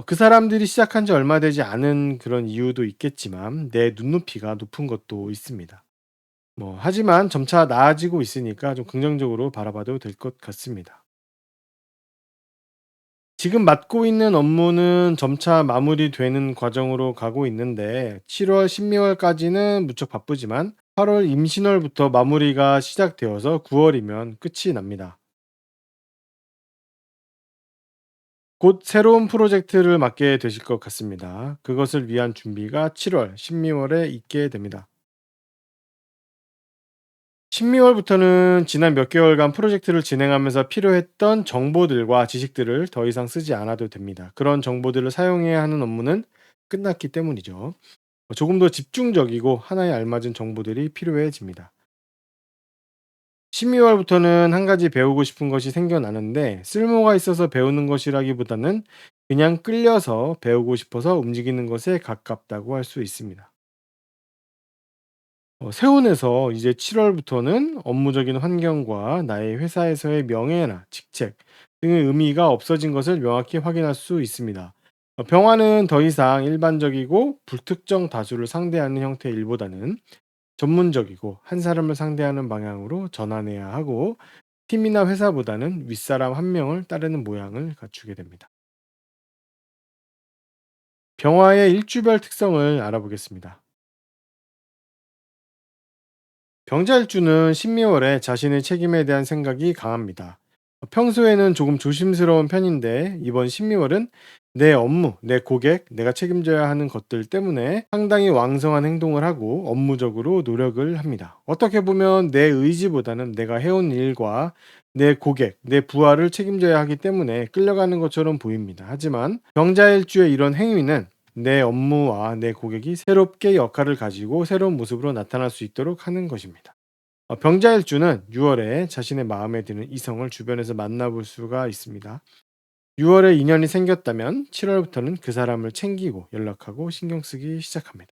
그 사람들이 시작한 지 얼마 되지 않은 그런 이유도 있겠지만 내 눈높이가 높은 것도 있습니다. 하지만 점차 나아지고 있으니까 좀 긍정적으로 바라봐도 될 것 같습니다. 지금 맡고 있는 업무는 점차 마무리되는 과정으로 가고 있는데 7월, 12월까지는 무척 바쁘지만 8월 임신월부터 마무리가 시작되어서 9월이면 끝이 납니다. 곧 새로운 프로젝트를 맡게 되실 것 같습니다. 그것을 위한 준비가 7월, 12월에 있게 됩니다. 12월부터는 지난 몇 개월간 프로젝트를 진행하면서 필요했던 정보들과 지식들을 더 이상 쓰지 않아도 됩니다. 그런 정보들을 사용해야 하는 업무는 끝났기 때문이죠. 조금 더 집중적이고 하나에 알맞은 정보들이 필요해집니다. 12월부터는 한 가지 배우고 싶은 것이 생겨나는데 쓸모가 있어서 배우는 것이라기보다는 그냥 끌려서 배우고 싶어서 움직이는 것에 가깝다고 할 수 있습니다. 세운에서 이제 7 월부터는 업무적인 환경과 나의 회사에서의 명예나 직책 등의 의미가 없어진 것을 명확히 확인할 수 있습니다. 병화는 더 이상 일반적이고 불특정 다수를 상대하는 형태의 일보다는 전문적이고 한 사람을 상대하는 방향으로 전환해야 하고, 팀이나 회사보다는 윗사람 한 명을 따르는 모양을 갖추게 됩니다. 병화의 일주별 특성을 알아보겠습니다. 병자일주는 신미월에 자신의 책임에 대한 생각이 강합니다. 평소에는 조금 조심스러운 편인데 이번 신미월은 내 업무, 내 고객, 내가 책임져야 하는 것들 때문에 상당히 왕성한 행동을 하고 업무적으로 노력을 합니다. 어떻게 보면 내 의지보다는 내가 해온 일과 내 고객, 내 부하를 책임져야 하기 때문에 끌려가는 것처럼 보입니다. 하지만 병자일주의 이런 행위는 내 업무와 내 고객이 새롭게 역할을 가지고 새로운 모습으로 나타날 수 있도록 하는 것입니다. 병자일주는 6월에 자신의 마음에 드는 이성을 주변에서 만나볼 수가 있습니다. 6월에 인연이 생겼다면 7월부터는 그 사람을 챙기고 연락하고 신경 쓰기 시작합니다.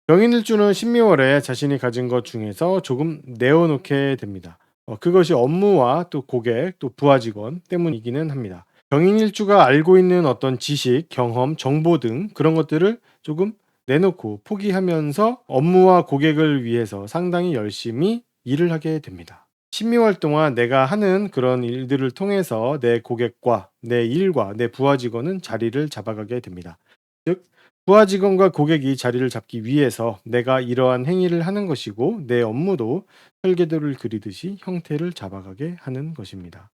병인일주는 신미월에 자신이 가진 것 중에서 조금 내어놓게 됩니다. 그것이 업무와 또 고객, 또 부하 직원 때문이기는 합니다. 병인일주가 알고 있는 어떤 지식, 경험, 정보 등 그런 것들을 조금 내놓고 포기하면서 업무와 고객을 위해서 상당히 열심히 일을 하게 됩니다. 12월 동안 내가 하는 그런 일들을 통해서 내 고객과 내 일과 내 부하 직원은 자리를 잡아가게 됩니다. 즉, 부하 직원과 고객이 자리를 잡기 위해서 내가 이러한 행위를 하는 것이고, 내 업무도 설계도를 그리듯이 형태를 잡아가게 하는 것입니다.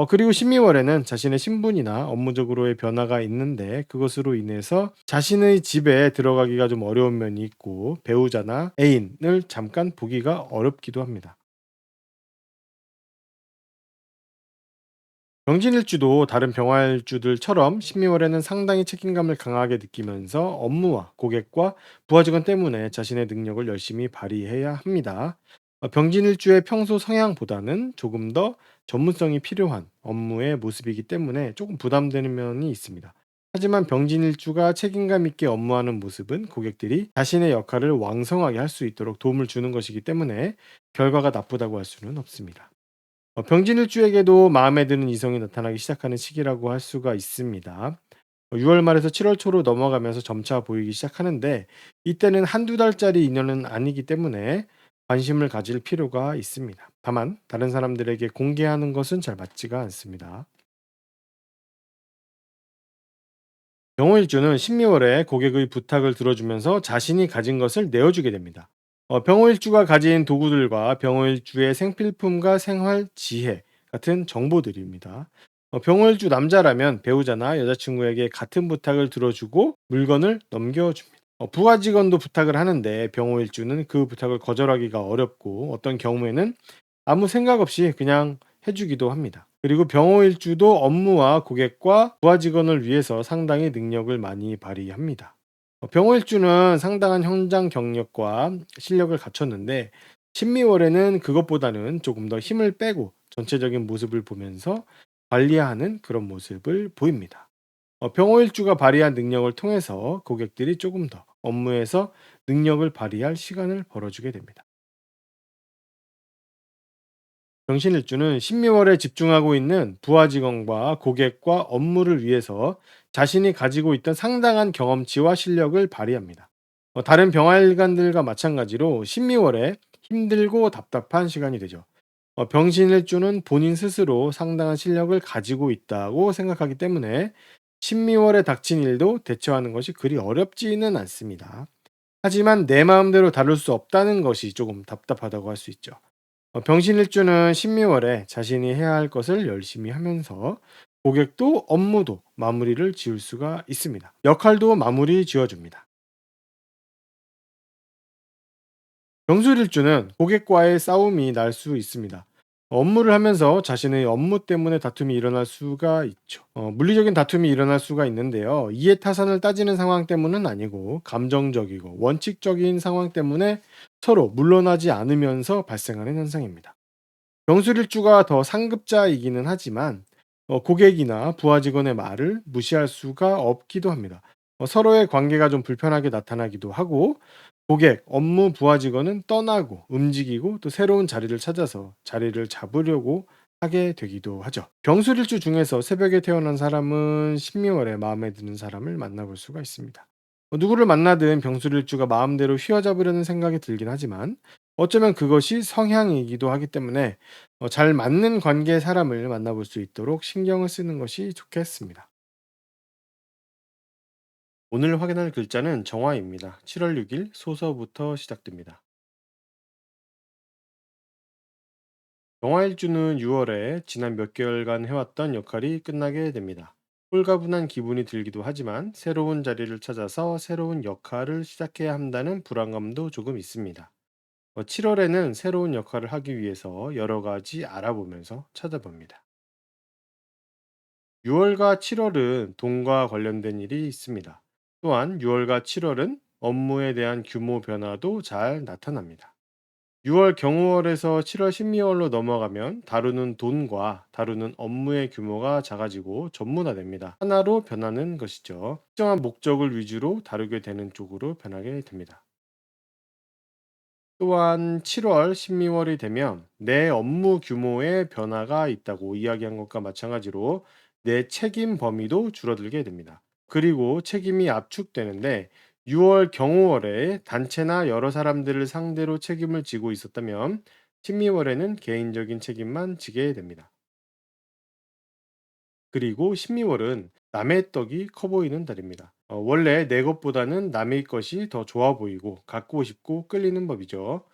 그리고 12월에는 자신의 신분이나 업무적으로의 변화가 있는데, 그것으로 인해서 자신의 집에 들어가기가 좀 어려운 면이 있고 배우자나 애인을 잠깐 보기가 어렵기도 합니다. 병진일주도 다른 병화일주들처럼 12월에는 상당히 책임감을 강하게 느끼면서 업무와 고객과 부하 직원 때문에 자신의 능력을 열심히 발휘해야 합니다. 병진일주의 평소 성향보다는 조금 더 전문성이 필요한 업무의 모습이기 때문에 조금 부담되는 면이 있습니다. 하지만 병진일주가 책임감 있게 업무하는 모습은 고객들이 자신의 역할을 왕성하게 할 수 있도록 도움을 주는 것이기 때문에 결과가 나쁘다고 할 수는 없습니다. 병진일주에게도 마음에 드는 이성이 나타나기 시작하는 시기라고 할 수가 있습니다. 6월 말에서 7월 초로 넘어가면서 점차 보이기 시작하는데, 이때는 한두 달짜리 인연은 아니기 때문에 관심을 가질 필요가 있습니다. 다만 다른 사람들에게 공개하는 것은 잘 맞지가 않습니다. 병호일주는 신미월에 고객의 부탁을 들어주면서 자신이 가진 것을 내어주게 됩니다. 병호일주가 가진 도구들과 병호일주의 생필품과 생활 지혜 같은 정보들입니다. 병호일주 남자라면 배우자나 여자친구에게 같은 부탁을 들어주고 물건을 넘겨줍니다. 부하 직원도 부탁을 하는데 병호일주는 그 부탁을 거절하기가 어렵고, 어떤 경우에는 아무 생각 없이 그냥 해주기도 합니다. 그리고 병호일주도 업무와 고객과 부하 직원을 위해서 상당히 능력을 많이 발휘합니다. 병호일주는 상당한 현장 경력과 실력을 갖췄는데, 신미월에는 그것보다는 조금 더 힘을 빼고 전체적인 모습을 보면서 관리하는 그런 모습을 보입니다. 병호일주가 발휘한 능력을 통해서 고객들이 조금 더 업무에서 능력을 발휘할 시간을 벌어주게 됩니다. 병신일주는 신미월에 집중하고 있는 부하 직원과 고객과 업무를 위해서 자신이 가지고 있던 상당한 경험치와 실력을 발휘합니다. 다른 병활일관들과 마찬가지로 신미월에 힘들고 답답한 시간이 되죠. 병신일주는 본인 스스로 상당한 실력을 가지고 있다고 생각하기 때문에 신미월에 닥친 일도 대처하는 것이 그리 어렵지는 않습니다. 하지만 내 마음대로 다룰 수 없다는 것이 조금 답답하다고 할 수 있죠. 병신일주는 신미월에 자신이 해야 할 것을 열심히 하면서 고객도 업무도 마무리를 지을 수가 있습니다. 역할도 마무리 지어줍니다. 병술일주는 고객과의 싸움이 날 수 있습니다. 업무를 하면서 자신의 업무 때문에 다툼이 일어날 수가 있죠. 물리적인 다툼이 일어날 수가 있는데요. 이해 타산을 따지는 상황 때문은 아니고 감정적이고 원칙적인 상황 때문에 서로 물러나지 않으면서 발생하는 현상입니다. 병술일주가 더 상급자이기는 하지만 고객이나 부하 직원의 말을 무시할 수가 없기도 합니다. 서로의 관계가 좀 불편하게 나타나기도 하고 고객, 업무 부하 직원은 떠나고 움직이고 또 새로운 자리를 찾아서 자리를 잡으려고 하게 되기도 하죠. 병술일주 중에서 새벽에 태어난 사람은 신미월에 마음에 드는 사람을 만나볼 수가 있습니다. 누구를 만나든 병술일주가 마음대로 휘어잡으려는 생각이 들긴 하지만 어쩌면 그것이 성향이기도 하기 때문에 잘 맞는 관계의 사람을 만나볼 수 있도록 신경을 쓰는 것이 좋겠습니다. 오늘 확인할 글자는 정화입니다. 7월 6일 소서부터 시작됩니다. 정화일주는 6월에 지난 몇 개월간 해왔던 역할이 끝나게 됩니다. 홀가분한 기분이 들기도 하지만 새로운 자리를 찾아서 새로운 역할을 시작해야 한다는 불안감도 조금 있습니다. 7월에는 새로운 역할을 하기 위해서 여러 가지 알아보면서 찾아봅니다. 6월과 7월은 돈과 관련된 일이 있습니다. 또한 6월과 7월은 업무에 대한 규모 변화도 잘 나타납니다. 6월 경우월에서 7월 신미월로 넘어가면 다루는 돈과 다루는 업무의 규모가 작아지고 전문화됩니다. 하나로 변하는 것이죠. 특정한 목적을 위주로 다루게 되는 쪽으로 변하게 됩니다. 또한 7월, 신미월이 되면 내 업무 규모에 변화가 있다고 이야기한 것과 마찬가지로 내 책임 범위도 줄어들게 됩니다. 그리고 책임이 압축되는데 6월 경호월에 단체나 여러 사람들을 상대로 책임을 지고 있었다면 12월에는 개인적인 책임만 지게 됩니다. 그리고 12월은 남의 떡이 커 보이는 달입니다. 원래 내 것보다는 남의 것이 더 좋아 보이고 갖고 싶고 끌리는 법이죠.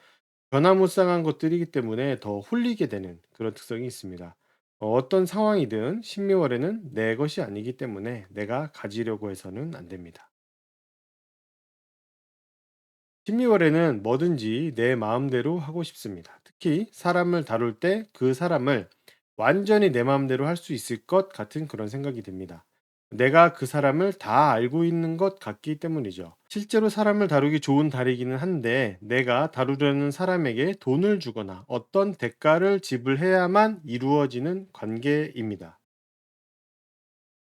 변화무쌍한 것들이기 때문에 더 홀리게 되는 그런 특성이 있습니다. 어떤 상황이든 12월에는 내 것이 아니기 때문에 내가 가지려고 해서는 안 됩니다. 12월에는 뭐든지 내 마음대로 하고 싶습니다. 특히 사람을 다룰 때 그 사람을 완전히 내 마음대로 할 수 있을 것 같은 그런 생각이 듭니다. 내가 그 사람을 다 알고 있는 것 같기 때문이죠. 실제로 사람을 다루기 좋은 달이기는 한데 내가 다루려는 사람에게 돈을 주거나 어떤 대가를 지불해야만 이루어지는 관계입니다.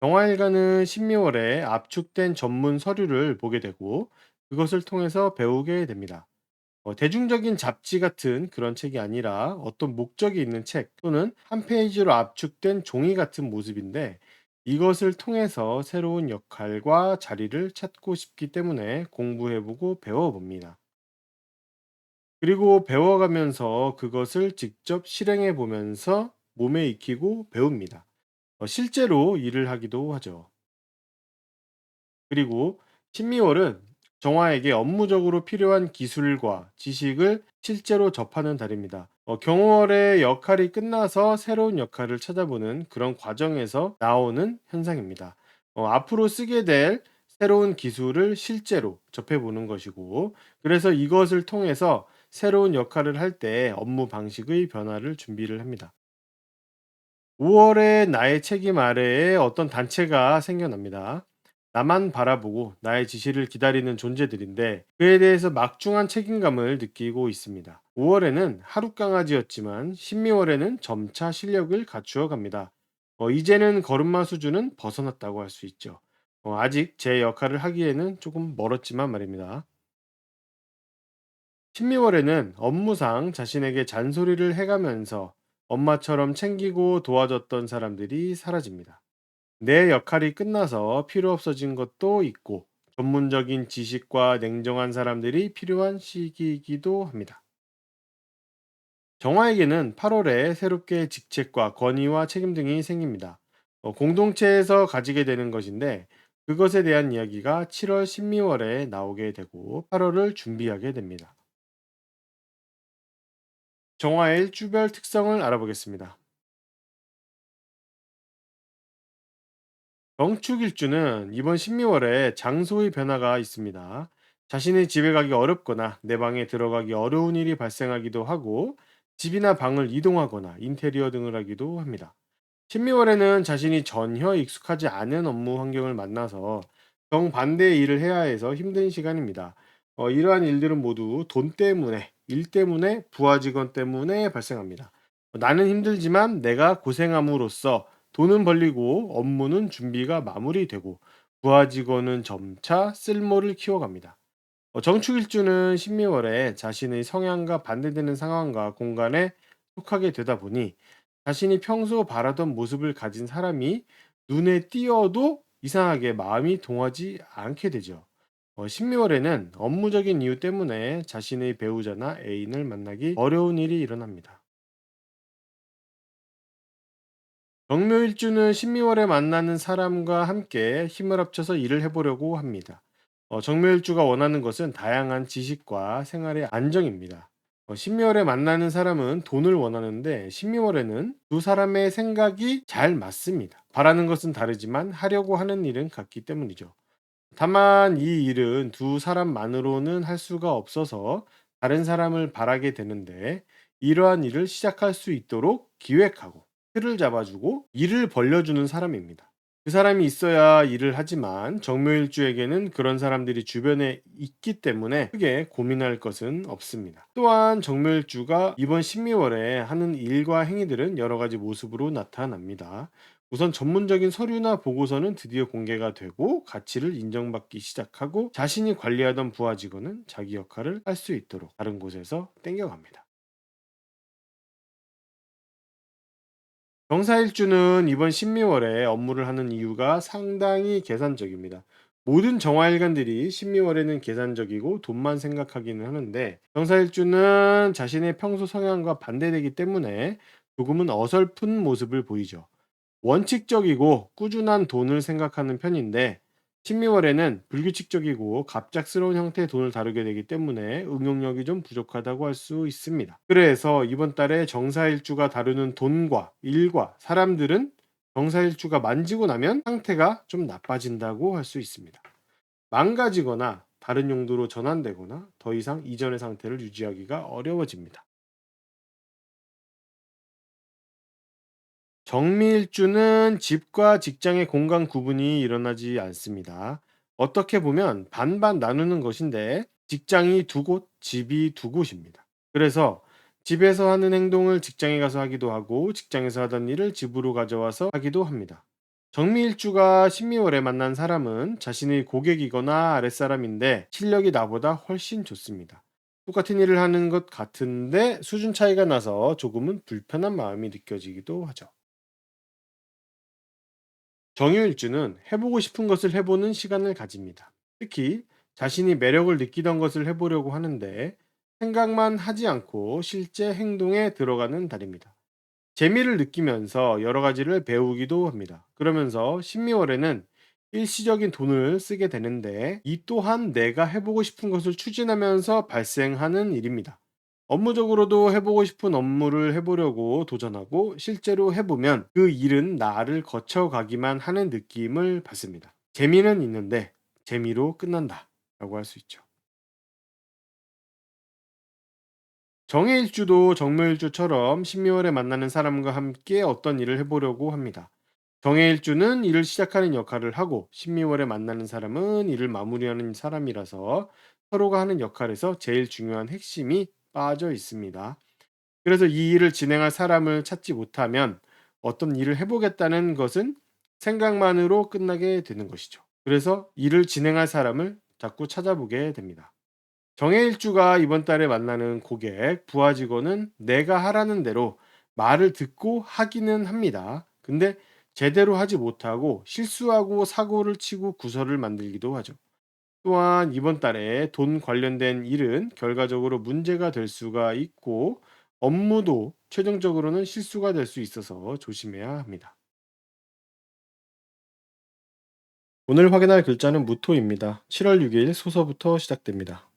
영화일가는 신미월에 압축된 전문 서류를 보게 되고 그것을 통해서 배우게 됩니다. 대중적인 잡지 같은 그런 책이 아니라 어떤 목적이 있는 책 또는 한 페이지로 압축된 종이 같은 모습인데 이것을 통해서 새로운 역할과 자리를 찾고 싶기 때문에 공부해보고 배워봅니다. 그리고 배워가면서 그것을 직접 실행해 보면서 몸에 익히고 배웁니다. 실제로 일을 하기도 하죠. 그리고 신미월은 정화에게 업무적으로 필요한 기술과 지식을 실제로 접하는 달입니다. 경월의 역할이 끝나서 새로운 역할을 찾아보는 그런 과정에서 나오는 현상입니다. 앞으로 쓰게 될 새로운 기술을 실제로 접해보는 것이고, 그래서 이것을 통해서 새로운 역할을 할 때 업무 방식의 변화를 준비를 합니다. 5월에 나의 책임 아래에 어떤 단체가 생겨납니다. 나만 바라보고 나의 지시를 기다리는 존재들인데 그에 대해서 막중한 책임감을 느끼고 있습니다. 5월에는 하루 강아지였지만 12월에는 점차 실력을 갖추어 갑니다. 이제는 걸음마 수준은 벗어났다고 할 수 있죠. 아직 제 역할을 하기에는 조금 멀었지만 말입니다. 12월에는 업무상 자신에게 잔소리를 해가면서 엄마처럼 챙기고 도와줬던 사람들이 사라집니다. 내 역할이 끝나서 필요 없어진 것도 있고 전문적인 지식과 냉정한 사람들이 필요한 시기이기도 합니다. 정화에게는 8월에 새롭게 직책과 권위와 책임 등이 생깁니다. 공동체에서 가지게 되는 것인데 그것에 대한 이야기가 7월, 12월에 나오게 되고 8월을 준비하게 됩니다. 정화의 일주별 특성을 알아보겠습니다. 영축일주는 이번 신미월에 장소의 변화가 있습니다. 자신의 집에 가기 어렵거나 내 방에 들어가기 어려운 일이 발생하기도 하고 집이나 방을 이동하거나 인테리어 등을 하기도 합니다. 신미월에는 자신이 전혀 익숙하지 않은 업무 환경을 만나서 정반대의 일을 해야 해서 힘든 시간입니다. 이러한 일들은 모두 돈 때문에, 일 때문에, 부하 직원 때문에 발생합니다. 나는 힘들지만 내가 고생함으로써 돈은 벌리고 업무는 준비가 마무리되고 부하 직원은 점차 쓸모를 키워갑니다. 정축일주는 신미월에 자신의 성향과 반대되는 상황과 공간에 속하게 되다 보니 자신이 평소 바라던 모습을 가진 사람이 눈에 띄어도 이상하게 마음이 동하지 않게 되죠. 신미월에는 업무적인 이유 때문에 자신의 배우자나 애인을 만나기 어려운 일이 일어납니다. 정묘일주는 신미월에 만나는 사람과 함께 힘을 합쳐서 일을 해보려고 합니다. 정묘일주가 원하는 것은 다양한 지식과 생활의 안정입니다. 신미월에 만나는 사람은 돈을 원하는데 신미월에는 두 사람의 생각이 잘 맞습니다. 바라는 것은 다르지만 하려고 하는 일은 같기 때문이죠. 다만 이 일은 두 사람만으로는 할 수가 없어서 다른 사람을 바라게 되는데 이러한 일을 시작할 수 있도록 기획하고 틀을 잡아주고 일을 벌려주는 사람입니다. 그 사람이 있어야 일을 하지만 정묘일주에게는 그런 사람들이 주변에 있기 때문에 크게 고민할 것은 없습니다. 또한 정묘일주가 이번 신미월에 하는 일과 행위들은 여러 가지 모습으로 나타납니다. 우선 전문적인 서류나 보고서는 드디어 공개가 되고 가치를 인정받기 시작하고 자신이 관리하던 부하 직원은 자기 역할을 할 수 있도록 다른 곳에서 땡겨갑니다. 정사일주는 이번 신미월에 업무를 하는 이유가 상당히 계산적입니다. 모든 정화일관들이 신미월에는 계산적이고 돈만 생각하기는 하는데 정사일주는 자신의 평소 성향과 반대되기 때문에 조금은 어설픈 모습을 보이죠. 원칙적이고 꾸준한 돈을 생각하는 편인데 신미월에는 불규칙적이고 갑작스러운 형태의 돈을 다루게 되기 때문에 응용력이 좀 부족하다고 할 수 있습니다. 그래서 이번 달에 정사일주가 다루는 돈과 일과 사람들은 정사일주가 만지고 나면 상태가 좀 나빠진다고 할 수 있습니다. 망가지거나 다른 용도로 전환되거나 더 이상 이전의 상태를 유지하기가 어려워집니다. 정밀주는 집과 직장의 공간 구분이 일어나지 않습니다. 어떻게 보면 반반 나누는 것인데 직장이 두 곳, 집이 두 곳입니다. 그래서 집에서 하는 행동을 직장에 가서 하기도 하고 직장에서 하던 일을 집으로 가져와서 하기도 합니다. 정밀주가 신미월에 만난 사람은 자신의 고객이거나 아랫사람인데 실력이 나보다 훨씬 좋습니다. 똑같은 일을 하는 것 같은데 수준 차이가 나서 조금은 불편한 마음이 느껴지기도 하죠. 정유일주는 해보고 싶은 것을 해보는 시간을 가집니다. 특히 자신이 매력을 느끼던 것을 해보려고 하는데 생각만 하지 않고 실제 행동에 들어가는 달입니다. 재미를 느끼면서 여러 가지를 배우기도 합니다. 그러면서 신미월에는 일시적인 돈을 쓰게 되는데 이 또한 내가 해보고 싶은 것을 추진하면서 발생하는 일입니다. 업무적으로도 해보고 싶은 업무를 해보려고 도전하고 실제로 해보면 그 일은 나를 거쳐가기만 하는 느낌을 받습니다. 재미는 있는데 재미로 끝난다 라고 할 수 있죠. 정해일주도 정묘일주처럼 신묘월에 만나는 사람과 함께 어떤 일을 해보려고 합니다. 정해일주는 일을 시작하는 역할을 하고 신미월에 만나는 사람은 일을 마무리하는 사람이라서 서로가 하는 역할에서 제일 중요한 핵심이 빠져 있습니다. 그래서 이 일을 진행할 사람을 찾지 못하면 어떤 일을 해보겠다는 것은 생각만으로 끝나게 되는 것이죠. 그래서 일을 진행할 사람을 자꾸 찾아보게 됩니다. 정해일주가 이번 달에 만나는 고객, 부하 직원은 내가 하라는 대로 말을 듣고 하기는 합니다. 근데 제대로 하지 못하고 실수하고 사고를 치고 구설을 만들기도 하죠. 또한 이번 달에 돈 관련된 일은 결과적으로 문제가 될 수가 있고 업무도 최종적으로는 실수가 될 수 있어서 조심해야 합니다. 오늘 확인할 글자는 무토입니다. 7월 6일 소서부터 시작됩니다.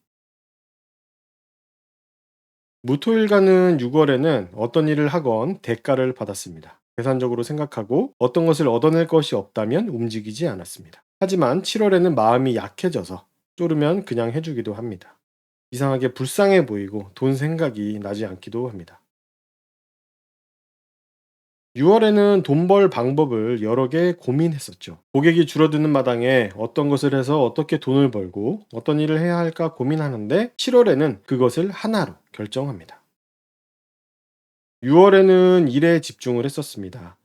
무토일가는 6월에는 어떤 일을 하건 대가를 받았습니다. 계산적으로 생각하고 어떤 것을 얻어낼 것이 없다면 움직이지 않았습니다. 하지만 7월에는 마음이 약해져서 쪼르면 그냥 해주기도 합니다. 이상하게 불쌍해 보이고 돈 생각이 나지 않기도 합니다. 6월에는 돈 벌 방법을 여러 개 고민했었죠. 고객이 줄어드는 마당에 어떤 것을 해서 어떻게 돈을 벌고 어떤 일을 해야 할까 고민하는데 7월에는 그것을 하나로 결정합니다. 6월에는 일에 집중을 했었습니다.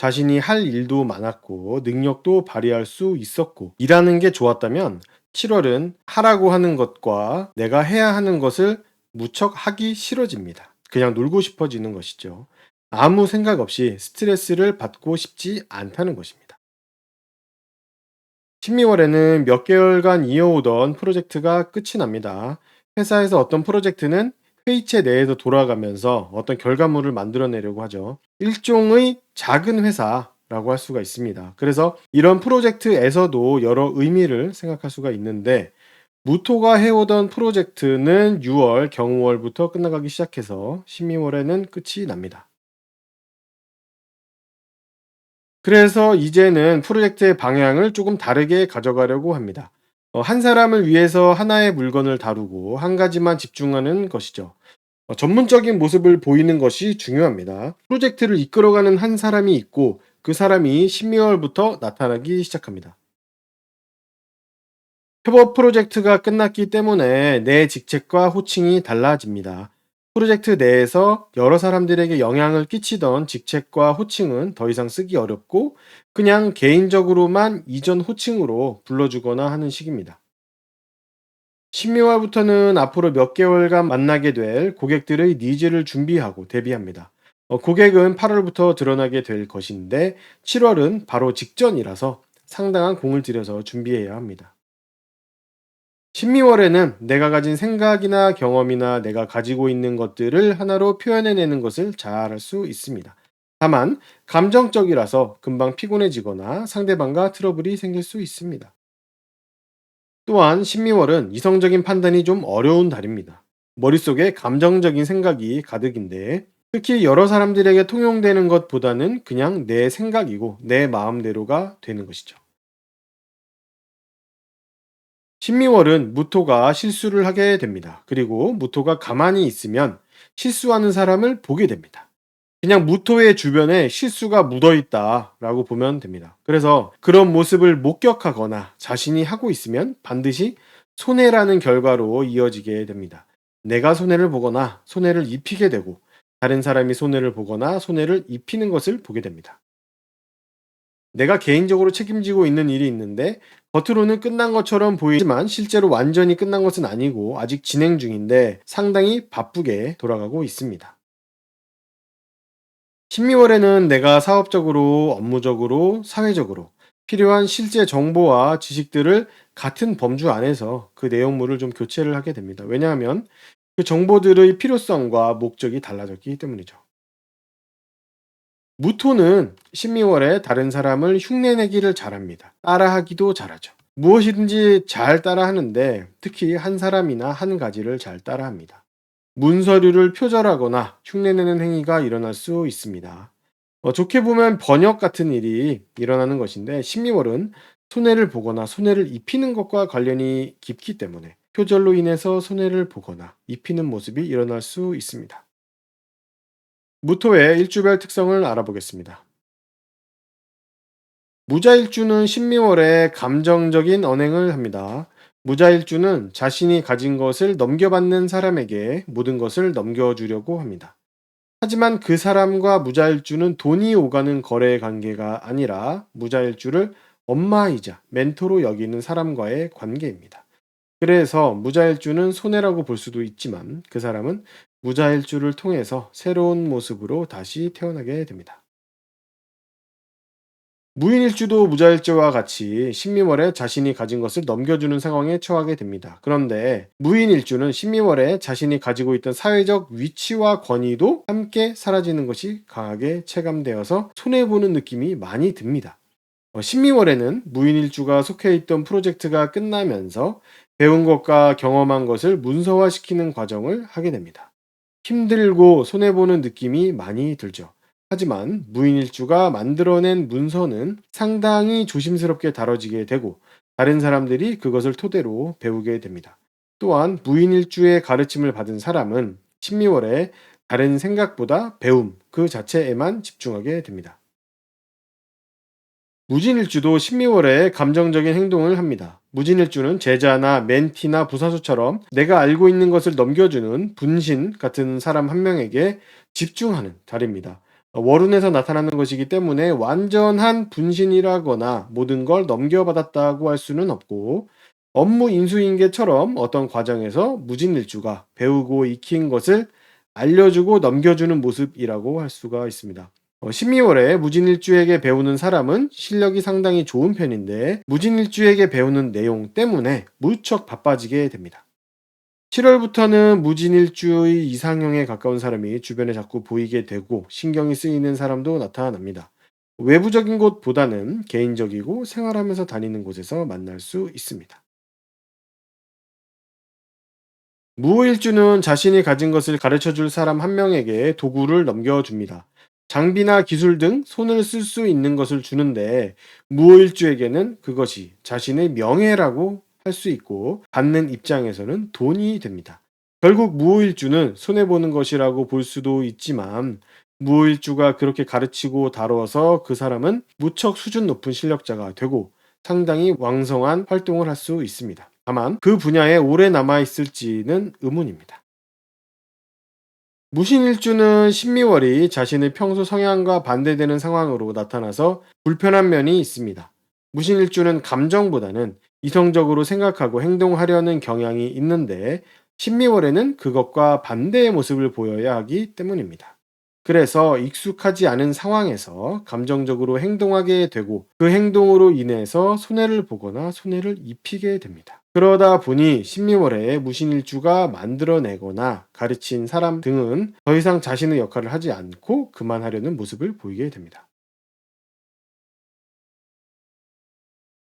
자신이 할 일도 많았고 능력도 발휘할 수 있었고 일하는 게 좋았다면 7월은 하라고 하는 것과 내가 해야 하는 것을 무척 하기 싫어집니다. 그냥 놀고 싶어지는 것이죠. 아무 생각 없이 스트레스를 받고 싶지 않다는 것입니다. 12월에는 몇 개월간 이어오던 프로젝트가 끝이 납니다. 회사에서 어떤 프로젝트는 회의체 내에서 돌아가면서 어떤 결과물을 만들어내려고 하죠. 일종의 작은 회사라고 할 수가 있습니다. 그래서 이런 프로젝트에서도 여러 의미를 생각할 수가 있는데, 무토가 해오던 프로젝트는 6월, 경우월부터 끝나가기 시작해서 12월에는 끝이 납니다. 그래서 이제는 프로젝트의 방향을 조금 다르게 가져가려고 합니다. 한 사람을 위해서 하나의 물건을 다루고 한 가지만 집중하는 것이죠. 전문적인 모습을 보이는 것이 중요합니다. 프로젝트를 이끌어가는 한 사람이 있고 그 사람이 12월부터 나타나기 시작합니다. 협업 프로젝트가 끝났기 때문에 내 직책과 호칭이 달라집니다. 프로젝트 내에서 여러 사람들에게 영향을 끼치던 직책과 호칭은 더 이상 쓰기 어렵고 그냥 개인적으로만 이전 호칭으로 불러주거나 하는 식입니다. 12월부터는 앞으로 몇 개월간 만나게 될 고객들의 니즈를 준비하고 대비합니다. 고객은 8월부터 드러나게 될 것인데 7월은 바로 직전이라서 상당한 공을 들여서 준비해야 합니다. 12월에는 내가 가진 생각이나 경험이나 내가 가지고 있는 것들을 하나로 표현해내는 것을 잘 할 수 있습니다. 다만, 감정적이라서 금방 피곤해지거나 상대방과 트러블이 생길 수 있습니다. 또한 12월은 이성적인 판단이 좀 어려운 달입니다. 머릿속에 감정적인 생각이 가득인데, 특히 여러 사람들에게 통용되는 것보다는 그냥 내 생각이고 내 마음대로가 되는 것이죠. 12월은 무토가 실수를 하게 됩니다. 그리고 무토가 가만히 있으면 실수하는 사람을 보게 됩니다. 그냥 무토의 주변에 실수가 묻어 있다라고 보면 됩니다. 그래서 그런 모습을 목격하거나 자신이 하고 있으면 반드시 손해라는 결과로 이어지게 됩니다. 내가 손해를 보거나 손해를 입히게 되고 다른 사람이 손해를 보거나 손해를 입히는 것을 보게 됩니다. 내가 개인적으로 책임지고 있는 일이 있는데 겉으로는 끝난 것처럼 보이지만 실제로 완전히 끝난 것은 아니고 아직 진행 중인데 상당히 바쁘게 돌아가고 있습니다. 12월에는 내가 사업적으로, 업무적으로, 사회적으로 필요한 실제 정보와 지식들을 같은 범주 안에서 그 내용물을 좀 교체를 하게 됩니다. 왜냐하면 그 정보들의 필요성과 목적이 달라졌기 때문이죠. 무토는 12월에 다른 사람을 흉내내기를 잘합니다. 따라하기도 잘하죠. 무엇이든지 잘 따라하는데 특히 한 사람이나 한 가지를 잘 따라합니다. 문서류를 표절하거나 흉내내는 행위가 일어날 수 있습니다. 좋게 보면 번역 같은 일이 일어나는 것인데 12월은 손해를 보거나 손해를 입히는 것과 관련이 깊기 때문에 표절로 인해서 손해를 보거나 입히는 모습이 일어날 수 있습니다. 무토의 일주별 특성을 알아보겠습니다. 무자일주는 신미월에 감정적인 언행을 합니다. 무자일주는 자신이 가진 것을 넘겨받는 사람에게 모든 것을 넘겨주려고 합니다. 하지만 그 사람과 무자일주는 돈이 오가는 거래 관계가 아니라 무자일주를 엄마이자 멘토로 여기는 사람과의 관계입니다. 그래서 무자일주는 손해라고 볼 수도 있지만 그 사람은 무자일주를 통해서 새로운 모습으로 다시 태어나게 됩니다. 무인일주도 무자일주와 같이 신미월에 자신이 가진 것을 넘겨주는 상황에 처하게 됩니다. 그런데 무인일주는 신미월에 자신이 가지고 있던 사회적 위치와 권위도 함께 사라지는 것이 강하게 체감되어서 손해보는 느낌이 많이 듭니다. 신미월에는 무인일주가 속해 있던 프로젝트가 끝나면서 배운 것과 경험한 것을 문서화시키는 과정을 하게 됩니다. 힘들고 손해보는 느낌이 많이 들죠. 하지만 무인일주가 만들어낸 문서는 상당히 조심스럽게 다뤄지게 되고 다른 사람들이 그것을 토대로 배우게 됩니다. 또한 무인일주의 가르침을 받은 사람은 신미월에 다른 생각보다 배움 그 자체에만 집중하게 됩니다. 무진일주도 신미월에 감정적인 행동을 합니다. 무진일주는 제자나 멘티나 부사수처럼 내가 알고 있는 것을 넘겨주는 분신 같은 사람 한 명에게 집중하는 달입니다. 월운에서 나타나는 것이기 때문에 완전한 분신이라거나 모든 걸 넘겨받았다고 할 수는 없고, 업무 인수인계처럼 어떤 과정에서 무진일주가 배우고 익힌 것을 알려주고 넘겨주는 모습이라고 할 수가 있습니다. 신미월에 무진일주에게 배우는 사람은 실력이 상당히 좋은 편인데, 무진일주에게 배우는 내용 때문에 무척 바빠지게 됩니다. 7월부터는 무진일주의 이상형에 가까운 사람이 주변에 자꾸 보이게 되고 신경이 쓰이는 사람도 나타납니다. 외부적인 곳보다는 개인적이고 생활하면서 다니는 곳에서 만날 수 있습니다. 무호일주는 자신이 가진 것을 가르쳐 줄 사람 한 명에게 도구를 넘겨줍니다. 장비나 기술 등 손을 쓸 수 있는 것을 주는데, 무호일주에게는 그것이 자신의 명예라고 할 수 있고 받는 입장에서는 돈이 됩니다. 결국 무호일주는 손해보는 것이라고 볼 수도 있지만, 무호일주가 그렇게 가르치고 다뤄서 그 사람은 무척 수준 높은 실력자가 되고 상당히 왕성한 활동을 할 수 있습니다. 다만 그 분야에 오래 남아 있을지는 의문입니다. 무신일주는 신미월이 자신의 평소 성향과 반대되는 상황으로 나타나서 불편한 면이 있습니다. 무신일주는 감정보다는 이성적으로 생각하고 행동하려는 경향이 있는데, 신미월에는 그것과 반대의 모습을 보여야 하기 때문입니다. 그래서 익숙하지 않은 상황에서 감정적으로 행동하게 되고 그 행동으로 인해서 손해를 보거나 손해를 입히게 됩니다. 그러다 보니 신미월에 무신일주가 만들어내거나 가르친 사람 등은 더 이상 자신의 역할을 하지 않고 그만하려는 모습을 보이게 됩니다.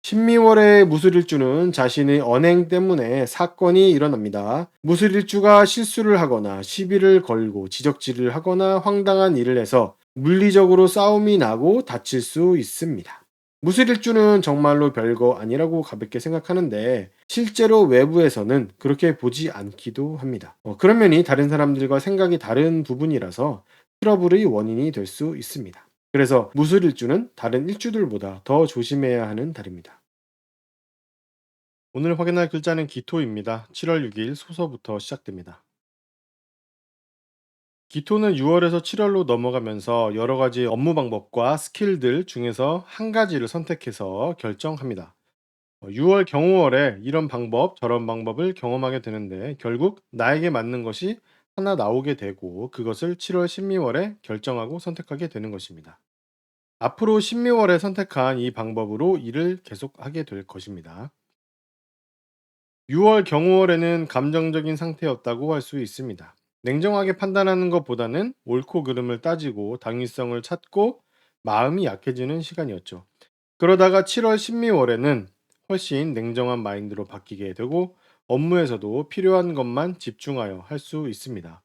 신미월의 무술일주는 자신의 언행 때문에 사건이 일어납니다. 무술일주가 실수를 하거나 시비를 걸고 지적질을 하거나 황당한 일을 해서 물리적으로 싸움이 나고 다칠 수 있습니다. 무술일주는 정말로 별거 아니라고 가볍게 생각하는데, 실제로 외부에서는 그렇게 보지 않기도 합니다. 그런 면이 다른 사람들과 생각이 다른 부분이라서 트러블의 원인이 될 수 있습니다. 그래서 무술일주는 다른 일주들보다 더 조심해야 하는 달입니다. 오늘 확인할 글자는 기토입니다. 7월 6일 소서부터 시작됩니다. 기토는 6월에서 7월로 넘어가면서 여러 가지 업무 방법과 스킬들 중에서 한 가지를 선택해서 결정합니다. 6월 경우월에 이런 방법, 저런 방법을 경험하게 되는데, 결국 나에게 맞는 것이 하나 나오게 되고 그것을 7월, 12월에 결정하고 선택하게 되는 것입니다. 앞으로 12월에 선택한 이 방법으로 일을 계속하게 될 것입니다. 6월 경우월에는 감정적인 상태였다고 할 수 있습니다. 냉정하게 판단하는 것보다는 옳고 그름을 따지고 당위성을 찾고 마음이 약해지는 시간이었죠. 그러다가 7월, 12월에는 훨씬 냉정한 마인드로 바뀌게 되고 업무에서도 필요한 것만 집중하여 할 수 있습니다.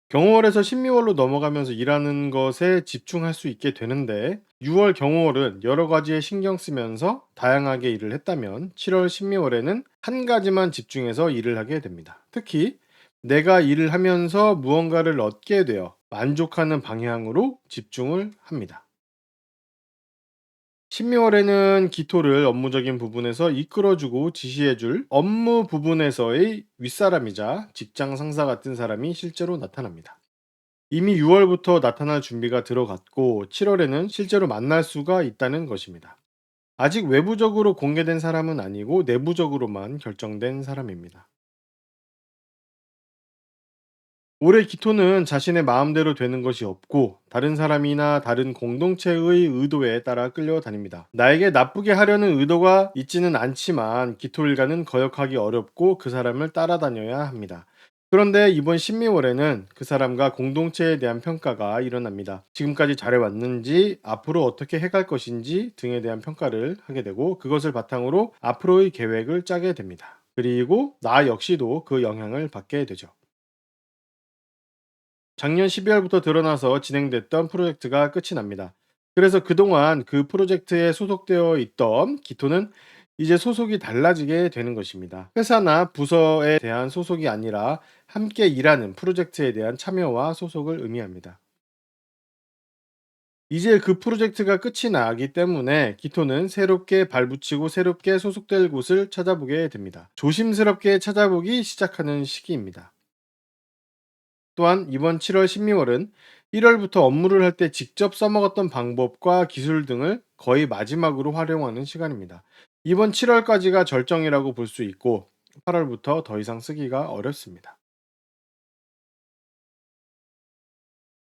경호월에서 신미월로 넘어가면서 일하는 것에 집중할 수 있게 되는데, 6월 경호월은 여러 가지에 신경 쓰면서 다양하게 일을 했다면 7월 신미월에는 한 가지만 집중해서 일을 하게 됩니다. 특히 내가 일을 하면서 무언가를 얻게 되어 만족하는 방향으로 집중을 합니다. 신미월에는 기토를 업무적인 부분에서 이끌어주고 지시해줄 업무 부분에서의 윗사람이자 직장 상사 같은 사람이 실제로 나타납니다. 이미 6월부터 나타날 준비가 들어갔고 7월에는 실제로 만날 수가 있다는 것입니다. 아직 외부적으로 공개된 사람은 아니고 내부적으로만 결정된 사람입니다. 올해 기토는 자신의 마음대로 되는 것이 없고 다른 사람이나 다른 공동체의 의도에 따라 끌려다닙니다. 나에게 나쁘게 하려는 의도가 있지는 않지만 기토 일가는 거역하기 어렵고 그 사람을 따라다녀야 합니다. 그런데 이번 신미월에는 그 사람과 공동체에 대한 평가가 일어납니다. 지금까지 잘해왔는지, 앞으로 어떻게 해갈 것인지 등에 대한 평가를 하게 되고 그것을 바탕으로 앞으로의 계획을 짜게 됩니다. 그리고 나 역시도 그 영향을 받게 되죠. 작년 12월부터 드러나서 진행됐던 프로젝트가 끝이 납니다. 그래서 그동안 그 프로젝트에 소속되어 있던 기토는 이제 소속이 달라지게 되는 것입니다. 회사나 부서에 대한 소속이 아니라 함께 일하는 프로젝트에 대한 참여와 소속을 의미합니다. 이제 그 프로젝트가 끝이 나기 때문에 기토는 새롭게 발붙이고 새롭게 소속될 곳을 찾아보게 됩니다. 조심스럽게 찾아보기 시작하는 시기입니다. 또한 이번 7월 12월은 1월부터 업무를 할 때 직접 써먹었던 방법과 기술 등을 거의 마지막으로 활용하는 시간입니다. 이번 7월까지가 절정이라고 볼 수 있고 8월부터 더 이상 쓰기가 어렵습니다.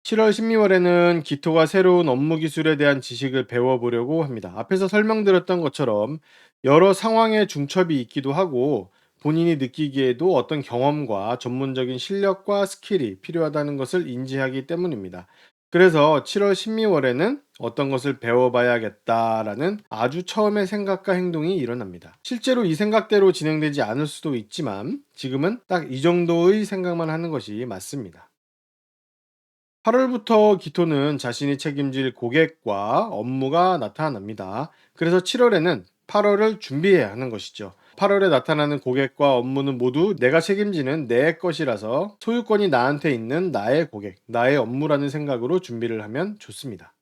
7월 12월에는 기토가 새로운 업무 기술에 대한 지식을 배워보려고 합니다. 앞에서 설명드렸던 것처럼 여러 상황의 중첩이 있기도 하고 본인이 느끼기에도 어떤 경험과 전문적인 실력과 스킬이 필요하다는 것을 인지하기 때문입니다. 그래서 7월 12월에는 어떤 것을 배워봐야겠다라는 아주 처음의 생각과 행동이 일어납니다. 실제로 이 생각대로 진행되지 않을 수도 있지만 지금은 딱 이 정도의 생각만 하는 것이 맞습니다. 8월부터 기토는 자신이 책임질 고객과 업무가 나타납니다. 그래서 7월에는 8월을 준비해야 하는 것이죠. 8월에 나타나는 고객과 업무는 모두 내가 책임지는 내 것이라서 소유권이 나한테 있는 나의 고객, 나의 업무라는 생각으로 준비를 하면 좋습니다.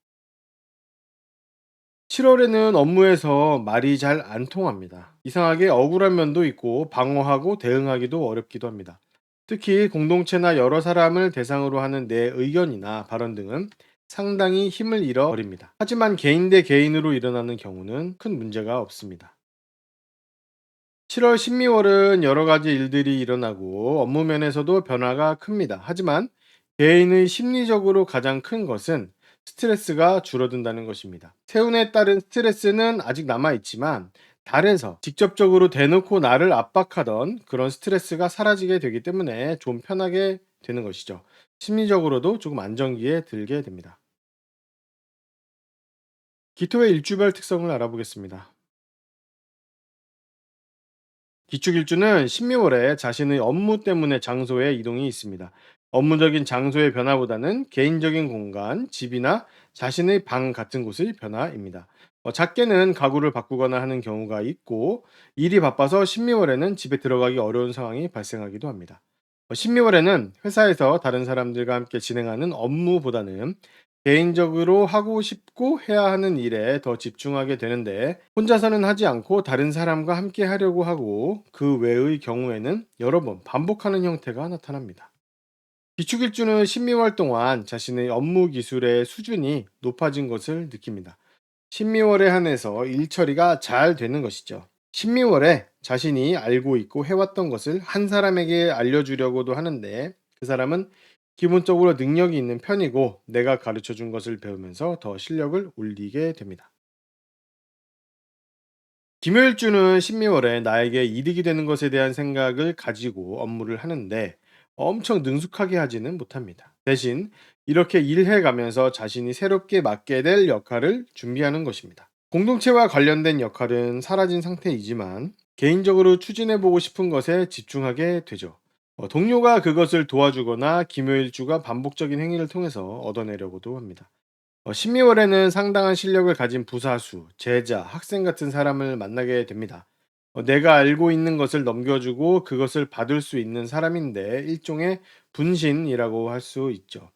7월에는 업무에서 말이 잘 안 통합니다. 이상하게 억울한 면도 있고 방어하고 대응하기도 어렵기도 합니다. 특히 공동체나 여러 사람을 대상으로 하는 내 의견이나 발언 등은 상당히 힘을 잃어버립니다. 하지만 개인 대 개인으로 일어나는 경우는 큰 문제가 없습니다. 7월, 12월은 여러 가지 일들이 일어나고 업무 면에서도 변화가 큽니다. 하지만 개인의 심리적으로 가장 큰 것은 스트레스가 줄어든다는 것입니다. 세운에 따른 스트레스는 아직 남아있지만 달에서 직접적으로 대놓고 나를 압박하던 그런 스트레스가 사라지게 되기 때문에 좀 편하게 되는 것이죠. 심리적으로도 조금 안정기에 들게 됩니다. 기토의 일주별 특성을 알아보겠습니다. 기축일주는 신묘월에 자신의 업무 때문에 장소에 이동이 있습니다. 업무적인 장소의 변화보다는 개인적인 공간, 집이나 자신의 방 같은 곳의 변화입니다. 작게는 가구를 바꾸거나 하는 경우가 있고, 일이 바빠서 신묘월에는 집에 들어가기 어려운 상황이 발생하기도 합니다. 신묘월에는 회사에서 다른 사람들과 함께 진행하는 업무보다는 개인적으로 하고 싶고 해야 하는 일에 더 집중하게 되는데 혼자서는 하지 않고 다른 사람과 함께 하려고 하고 그 외의 경우에는 여러 번 반복하는 형태가 나타납니다. 기축일주는 신미월 동안 자신의 업무 기술의 수준이 높아진 것을 느낍니다. 신미월에 한해서 일 처리가 잘 되는 것이죠. 신미월에 자신이 알고 있고 해왔던 것을 한 사람에게 알려주려고도 하는데 그 사람은 기본적으로 능력이 있는 편이고 내가 가르쳐 준 것을 배우면서 더 실력을 올리게 됩니다. 김효일주는 신미월에 나에게 이득이 되는 것에 대한 생각을 가지고 업무를 하는데 엄청 능숙하게 하지는 못합니다. 대신 이렇게 일해 가면서 자신이 새롭게 맡게 될 역할을 준비하는 것입니다. 공동체와 관련된 역할은 사라진 상태이지만 개인적으로 추진해 보고 싶은 것에 집중하게 되죠. 동료가 그것을 도와주거나 김효일주가 반복적인 행위를 통해서 얻어내려고도 합니다. 12월에는 상당한 실력을 가진 부사수, 제자, 학생 같은 사람을 만나게 됩니다. 내가 알고 있는 것을 넘겨주고 그것을 받을 수 있는 사람인데 일종의 분신이라고 할 수 있죠.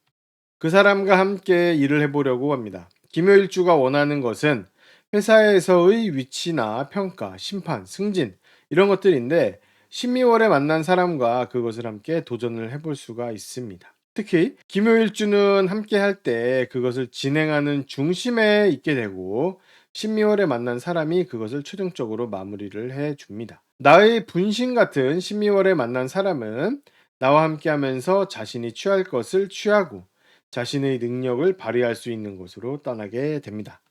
그 사람과 함께 일을 해보려고 합니다. 김효일주가 원하는 것은 회사에서의 위치나 평가, 심판, 승진 이런 것들인데 12월에 만난 사람과 그것을 함께 도전을 해볼 수가 있습니다. 특히 김효일주는 함께 할 때 그것을 진행하는 중심에 있게 되고 12월에 만난 사람이 그것을 최종적으로 마무리를 해 줍니다. 나의 분신 같은 12월에 만난 사람은 나와 함께 하면서 자신이 취할 것을 취하고 자신의 능력을 발휘할 수 있는 곳으로 떠나게 됩니다.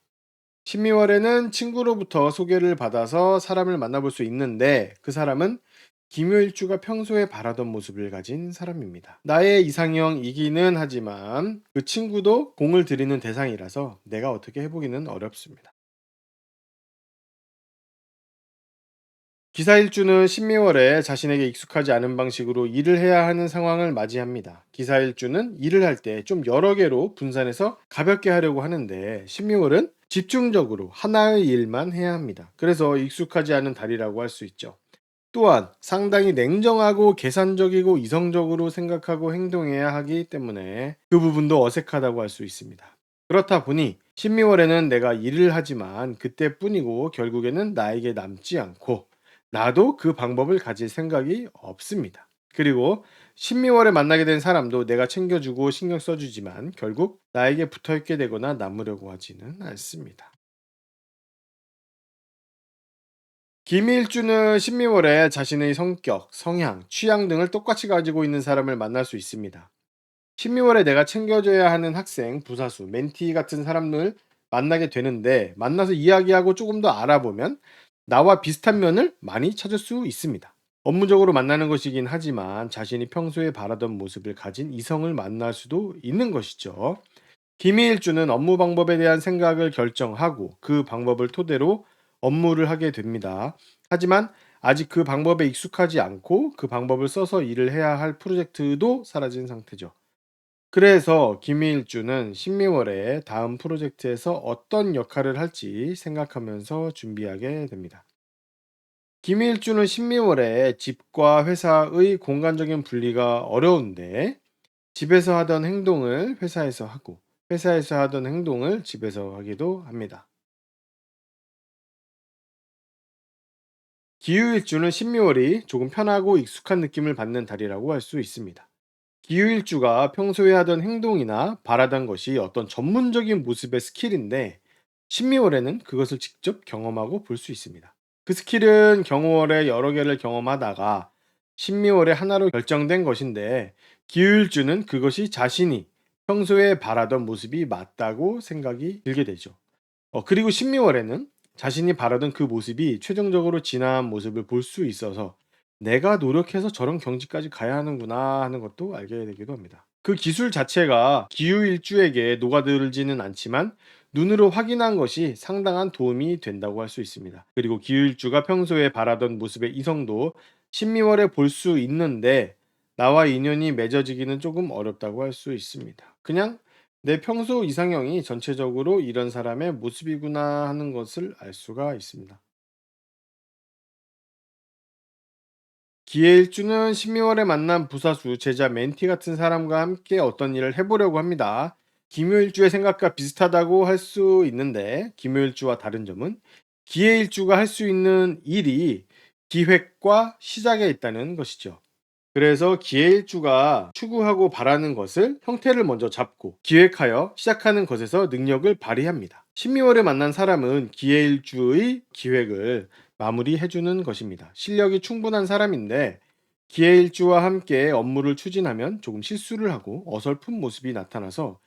12월에는 친구로부터 소개를 받아서 사람을 만나볼 수 있는데 그 사람은 김효일주가 평소에 바라던 모습을 가진 사람입니다. 나의 이상형이기는 하지만 그 친구도 공을 들이는 대상이라서 내가 어떻게 해보기는 어렵습니다. 기사일주는 신미월에 자신에게 익숙하지 않은 방식으로 일을 해야 하는 상황을 맞이합니다. 기사일주는 일을 할 때 좀 여러 개로 분산해서 가볍게 하려고 하는데 신미월은 집중적으로 하나의 일만 해야 합니다. 그래서 익숙하지 않은 달이라고 할 수 있죠. 또한 상당히 냉정하고 계산적이고 이성적으로 생각하고 행동해야 하기 때문에 그 부분도 어색하다고 할 수 있습니다. 그렇다 보니 신미월에는 내가 일을 하지만 그때뿐이고 결국에는 나에게 남지 않고 나도 그 방법을 가질 생각이 없습니다. 그리고 12월에 만나게 된 사람도 내가 챙겨주고 신경 써주지만 결국 나에게 붙어있게 되거나 남으려고 하지는 않습니다. 김일주는 12월에 자신의 성격, 성향, 취향 등을 똑같이 가지고 있는 사람을 만날 수 있습니다. 12월에 내가 챙겨줘야 하는 학생, 부사수, 멘티 같은 사람을 만나게 되는데 만나서 이야기하고 조금 더 알아보면 나와 비슷한 면을 많이 찾을 수 있습니다. 업무적으로 만나는 것이긴 하지만 자신이 평소에 바라던 모습을 가진 이성을 만날 수도 있는 것이죠. 김희일주는 업무 방법에 대한 생각을 결정하고 그 방법을 토대로 업무를 하게 됩니다. 하지만 아직 그 방법에 익숙하지 않고 그 방법을 써서 일을 해야 할 프로젝트도 사라진 상태죠. 그래서 김희일주는 12월에 다음 프로젝트에서 어떤 역할을 할지 생각하면서 준비하게 됩니다. 김일주는 12월에 집과 회사의 공간적인 분리가 어려운데 집에서 하던 행동을 회사에서 하고 회사에서 하던 행동을 집에서 하기도 합니다. 기후일주는 12월이 조금 편하고 익숙한 느낌을 받는 달이라고 할 수 있습니다. 기후일주가 평소에 하던 행동이나 바라던 것이 어떤 전문적인 모습의 스킬인데 12월에는 그것을 직접 경험하고 볼 수 있습니다. 그 스킬은 경호월에 여러 개를 경험하다가 12월에 하나로 결정된 것인데 기후일주는 그것이 자신이 평소에 바라던 모습이 맞다고 생각이 들게 되죠. 그리고 12월에는 자신이 바라던 그 모습이 최종적으로 진화한 모습을 볼 수 있어서 '내가 노력해서 저런 경지까지 가야 하는구나.' 하는 것도 알게 되기도 합니다. 그 기술 자체가 기후일주에게 녹아들지는 않지만 눈으로 확인한 것이 상당한 도움이 된다고 할 수 있습니다. 그리고 기후일주가 평소에 바라던 모습의 이성도 12월에 볼 수 있는데 나와 인연이 맺어지기는 조금 어렵다고 할 수 있습니다. 그냥 내 평소 이상형이 전체적으로 이런 사람의 모습이구나 하는 것을 알 수가 있습니다. 기해일주는 12월에 만난 부사수, 제자, 멘티 같은 사람과 함께 어떤 일을 해보려고 합니다. 김효일주의 생각과 비슷하다고 할 수 있는데, 김효일주와 다른 점은 기해일주가 할 수 있는 일이 기획과 시작에 있다는 것이죠. 그래서 기해일주가 추구하고 바라는 것을 형태를 먼저 잡고 기획하여 시작하는 것에서 능력을 발휘합니다. 12월에 만난 사람은 기해일주의 기획을 마무리해주는 것입니다. 실력이 충분한 사람인데 기해일주와 함께 업무를 추진하면 조금 실수를 하고 어설픈 모습이 나타나서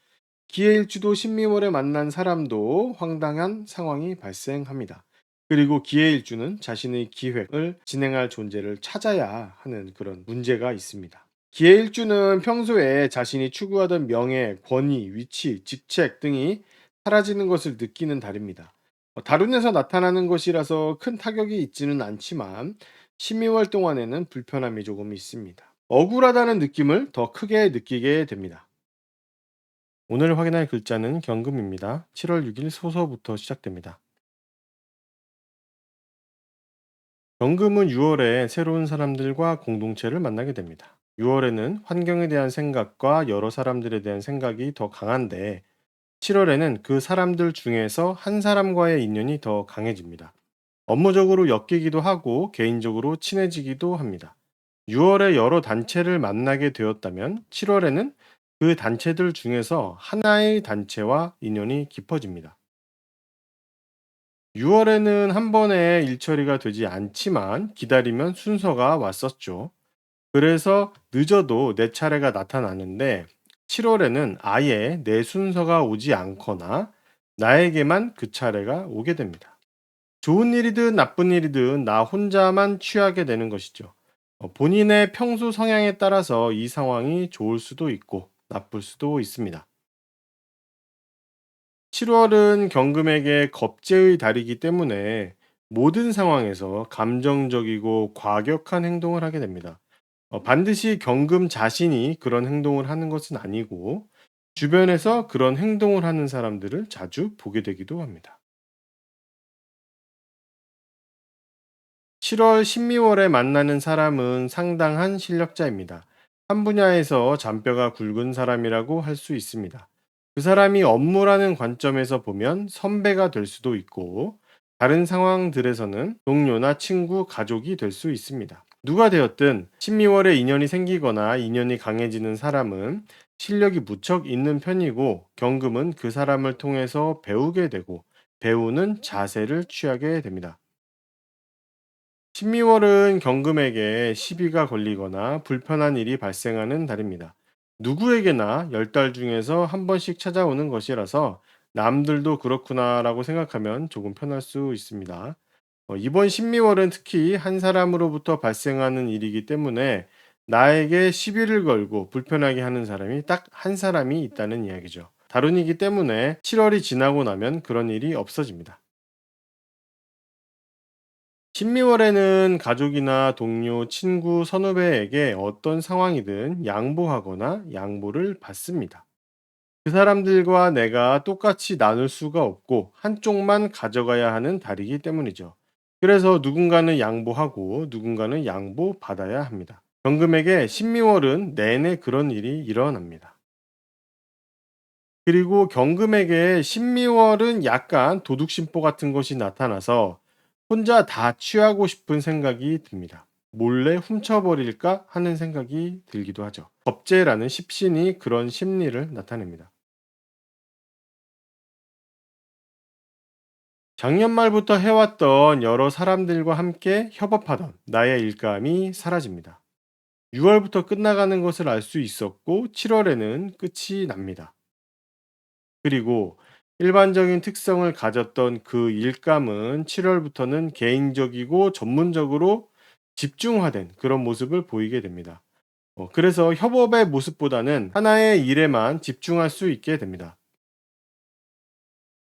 기해일주도 12월에 만난 사람도 황당한 상황이 발생합니다. 그리고 기해일주는 자신의 기획을 진행할 존재를 찾아야 하는 그런 문제가 있습니다. 기해일주는 평소에 자신이 추구하던 명예, 권위, 위치, 직책 등이 사라지는 것을 느끼는 달입니다. 다룬에서 나타나는 것이라서 큰 타격이 있지는 않지만 12월 동안에는 불편함이 조금 있습니다. 억울하다는 느낌을 더 크게 느끼게 됩니다. 오늘 확인할 글자는 경금입니다. 7월 6일 소서부터 시작됩니다. 경금은 6월에 새로운 사람들과 공동체를 만나게 됩니다. 6월에는 환경에 대한 생각과 여러 사람들에 대한 생각이 더 강한데 7월에는 그 사람들 중에서 한 사람과의 인연이 더 강해집니다. 업무적으로 엮이기도 하고 개인적으로 친해지기도 합니다. 6월에 여러 단체를 만나게 되었다면 7월에는 그 단체들 중에서 하나의 단체와 인연이 깊어집니다. 6월에는 한 번에 일 처리가 되지 않지만 기다리면 순서가 왔었죠. 그래서 늦어도 내 차례가 나타나는데 7월에는 아예 내 순서가 오지 않거나 나에게만 그 차례가 오게 됩니다. 좋은 일이든 나쁜 일이든 나 혼자만 취하게 되는 것이죠. 본인의 평소 성향에 따라서 이 상황이 좋을 수도 있고 나쁠 수도 있습니다. 7월은 경금에게 겁재의 달이기 때문에 모든 상황에서 감정적이고 과격한 행동을 하게 됩니다. 반드시 경금 자신이 그런 행동을 하는 것은 아니고 주변에서 그런 행동을 하는 사람들을 자주 보게 되기도 합니다. 7월, 12월에 만나는 사람은 상당한 실력자입니다. 한 분야에서 잔뼈가 굵은 사람이라고 할 수 있습니다. 그 사람이 업무라는 관점에서 보면 선배가 될 수도 있고, 다른 상황들에서는 동료나 친구, 가족이 될 수 있습니다. 누가 되었든 12월에 인연이 생기거나 인연이 강해지는 사람은 실력이 무척 있는 편이고 경금은 그 사람을 통해서 배우게 되고 배우는 자세를 취하게 됩니다. 12월은 경금에게 시비가 걸리거나 불편한 일이 발생하는 달입니다. 누구에게나 10달 중에서 한 번씩 찾아오는 것이라서 남들도 그렇구나라고 생각하면 조금 편할 수 있습니다. 이번 신미월은 특히 한 사람으로부터 발생하는 일이기 때문에 나에게 시비를 걸고 불편하게 하는 사람이 딱 한 사람이 있다는 이야기죠. 다룬이기 때문에 7월이 지나고 나면 그런 일이 없어집니다. 신미월에는 가족이나 동료, 친구, 선후배에게 어떤 상황이든 양보하거나 양보를 받습니다. 그 사람들과 내가 똑같이 나눌 수가 없고 한쪽만 가져가야 하는 달이기 때문이죠. 그래서 누군가는 양보하고 누군가는 양보받아야 합니다. 경금에게 신미월은 내내 그런 일이 일어납니다. 그리고 경금에게 신미월은 약간 도둑심보 같은 것이 나타나서 혼자 다 취하고 싶은 생각이 듭니다. 몰래 훔쳐버릴까 하는 생각이 들기도 하죠. 겁재라는 십신이 그런 심리를 나타냅니다. 작년 말부터 해왔던 여러 사람들과 함께 협업하던 나의 일감이 사라집니다. 6월부터 끝나가는 것을 알 수 있었고 7월에는 끝이 납니다. 그리고 일반적인 특성을 가졌던 그 일감은 7월부터는 개인적이고 전문적으로 집중화된 그런 모습을 보이게 됩니다. 그래서 협업의 모습보다는 하나의 일에만 집중할 수 있게 됩니다.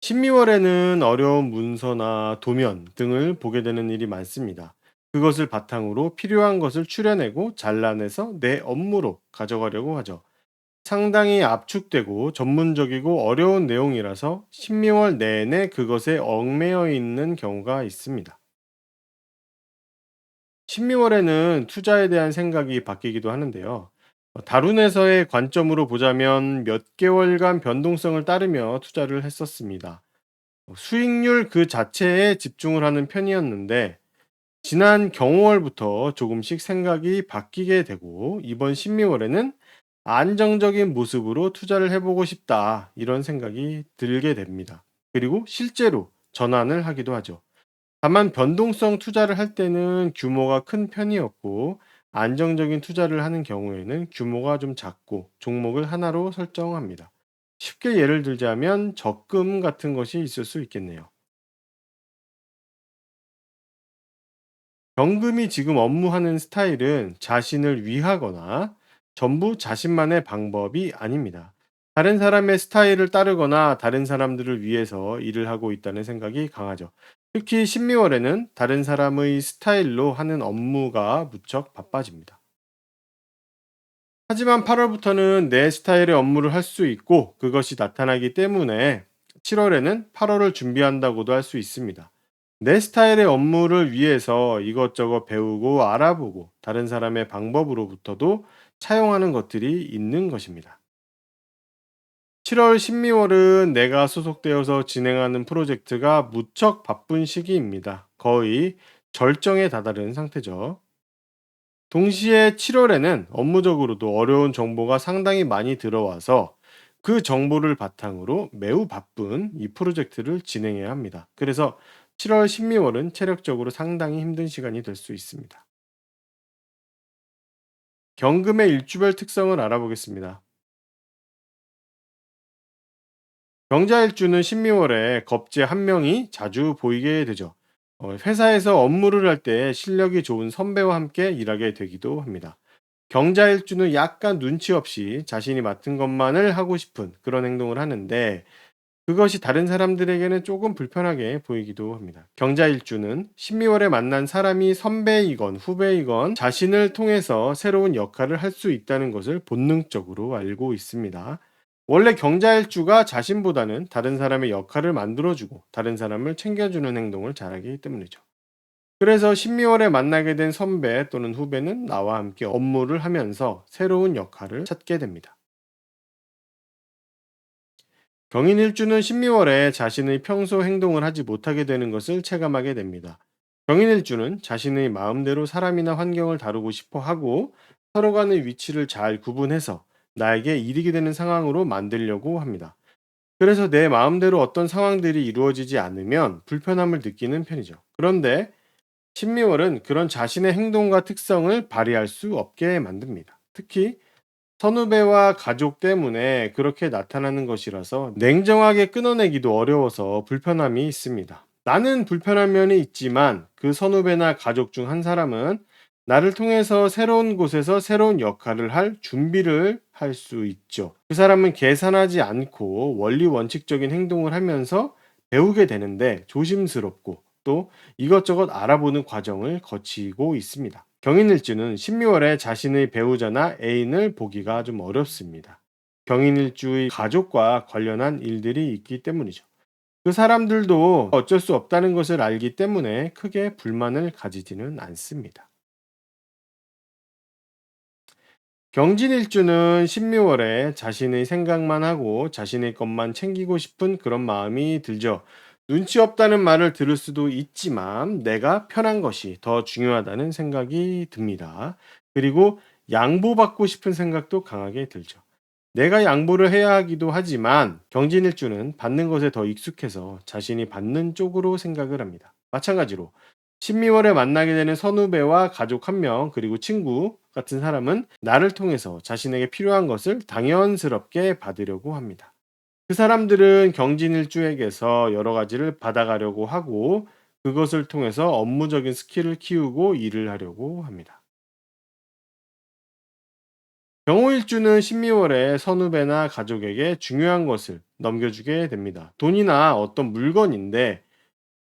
신미월에는 어려운 문서나 도면 등을 보게 되는 일이 많습니다. 그것을 바탕으로 필요한 것을 추려내고 잘라내서 내 업무로 가져가려고 하죠. 상당히 압축되고 전문적이고 어려운 내용이라서 신미월 내내 그것에 얽매여 있는 경우가 있습니다. 신미월에는 투자에 대한 생각이 바뀌기도 하는데요. 다룬에서의 관점으로 보자면 몇 개월간 변동성을 따르며 투자를 했었습니다. 수익률 그 자체에 집중을 하는 편이었는데 지난 경호월부터 조금씩 생각이 바뀌게 되고 이번 신미월에는 안정적인 모습으로 투자를 해보고 싶다 이런 생각이 들게 됩니다. 그리고 실제로 전환을 하기도 하죠. 다만 변동성 투자를 할 때는 규모가 큰 편이었고 안정적인 투자를 하는 경우에는 규모가 좀 작고 종목을 하나로 설정합니다. 쉽게 예를 들자면 적금 같은 것이 있을 수 있겠네요. 경금이 지금 업무하는 스타일은 자신을 위하거나 전부 자신만의 방법이 아닙니다. 다른 사람의 스타일을 따르거나 다른 사람들을 위해서 일을 하고 있다는 생각이 강하죠. 특히 신미월에는 다른 사람의 스타일로 하는 업무가 무척 바빠집니다. 하지만 8월부터는 내 스타일의 업무를 할 수 있고 그것이 나타나기 때문에 7월에는 8월을 준비한다고도 할 수 있습니다. 내 스타일의 업무를 위해서 이것저것 배우고 알아보고 다른 사람의 방법으로부터도 차용하는 것들이 있는 것입니다. 7월, 12월은 내가 소속되어서 진행하는 프로젝트가 무척 바쁜 시기입니다. 거의 절정에 다다른 상태죠. 동시에 7월에는 업무적으로도 어려운 정보가 상당히 많이 들어와서 그 정보를 바탕으로 매우 바쁜 이 프로젝트를 진행해야 합니다. 그래서 7월, 12월은 체력적으로 상당히 힘든 시간이 될 수 있습니다. 경금의 일주별 특성을 알아보겠습니다. 경자일주는 12월에 겁재 한 명이 자주 보이게 되죠. 회사에서 업무를 할 때 실력이 좋은 선배와 함께 일하게 되기도 합니다. 경자일주는 약간 눈치 없이 자신이 맡은 것만을 하고 싶은 그런 행동을 하는데 그것이 다른 사람들에게는 조금 불편하게 보이기도 합니다. 경자일주는 신미월에 만난 사람이 선배이건 후배이건 자신을 통해서 새로운 역할을 할 수 있다는 것을 본능적으로 알고 있습니다. 원래 경자일주가 자신보다는 다른 사람의 역할을 만들어주고 다른 사람을 챙겨주는 행동을 잘하기 때문이죠. 그래서 신미월에 만나게 된 선배 또는 후배는 나와 함께 업무를 하면서 새로운 역할을 찾게 됩니다. 경인일주는 신미월에 자신의 평소 행동을 하지 못하게 되는 것을 체감하게 됩니다. 경인일주는 자신의 마음대로 사람이나 환경을 다루고 싶어 하고 서로 간의 위치를 잘 구분해서 나에게 이익이 되는 상황으로 만들려고 합니다. 그래서 내 마음대로 어떤 상황들이 이루어지지 않으면 불편함을 느끼는 편이죠. 그런데 신미월은 그런 자신의 행동과 특성을 발휘할 수 없게 만듭니다. 특히 선후배와 가족 때문에 그렇게 나타나는 것이라서 냉정하게 끊어내기도 어려워서 불편함이 있습니다. 나는 불편한 면이 있지만 그 선후배나 가족 중 한 사람은 나를 통해서 새로운 곳에서 새로운 역할을 할 준비를 할 수 있죠. 그 사람은 계산하지 않고 원리 원칙적인 행동을 하면서 배우게 되는데 조심스럽고 또 이것저것 알아보는 과정을 거치고 있습니다. 경인일주는 신묘월에 자신의 배우자나 애인을 보기가 좀 어렵습니다. 경인일주의 가족과 관련한 일들이 있기 때문이죠. 그 사람들도 어쩔 수 없다는 것을 알기 때문에 크게 불만을 가지지는 않습니다. 경진일주는 신묘월에 자신의 생각만 하고 자신의 것만 챙기고 싶은 그런 마음이 들죠. 눈치 없다는 말을 들을 수도 있지만 내가 편한 것이 더 중요하다는 생각이 듭니다. 그리고 양보받고 싶은 생각도 강하게 들죠. 내가 양보를 해야 하기도 하지만 경진일주는 받는 것에 더 익숙해서 자신이 받는 쪽으로 생각을 합니다. 마찬가지로 신미월에 만나게 되는 선후배와 가족 한 명, 그리고 친구 같은 사람은 나를 통해서 자신에게 필요한 것을 당연스럽게 받으려고 합니다. 그 사람들은 경진일주에게서 여러 가지를 받아가려고 하고 그것을 통해서 업무적인 스킬을 키우고 일을 하려고 합니다. 경호일주는 신미월에 선후배나 가족에게 중요한 것을 넘겨주게 됩니다. 돈이나 어떤 물건인데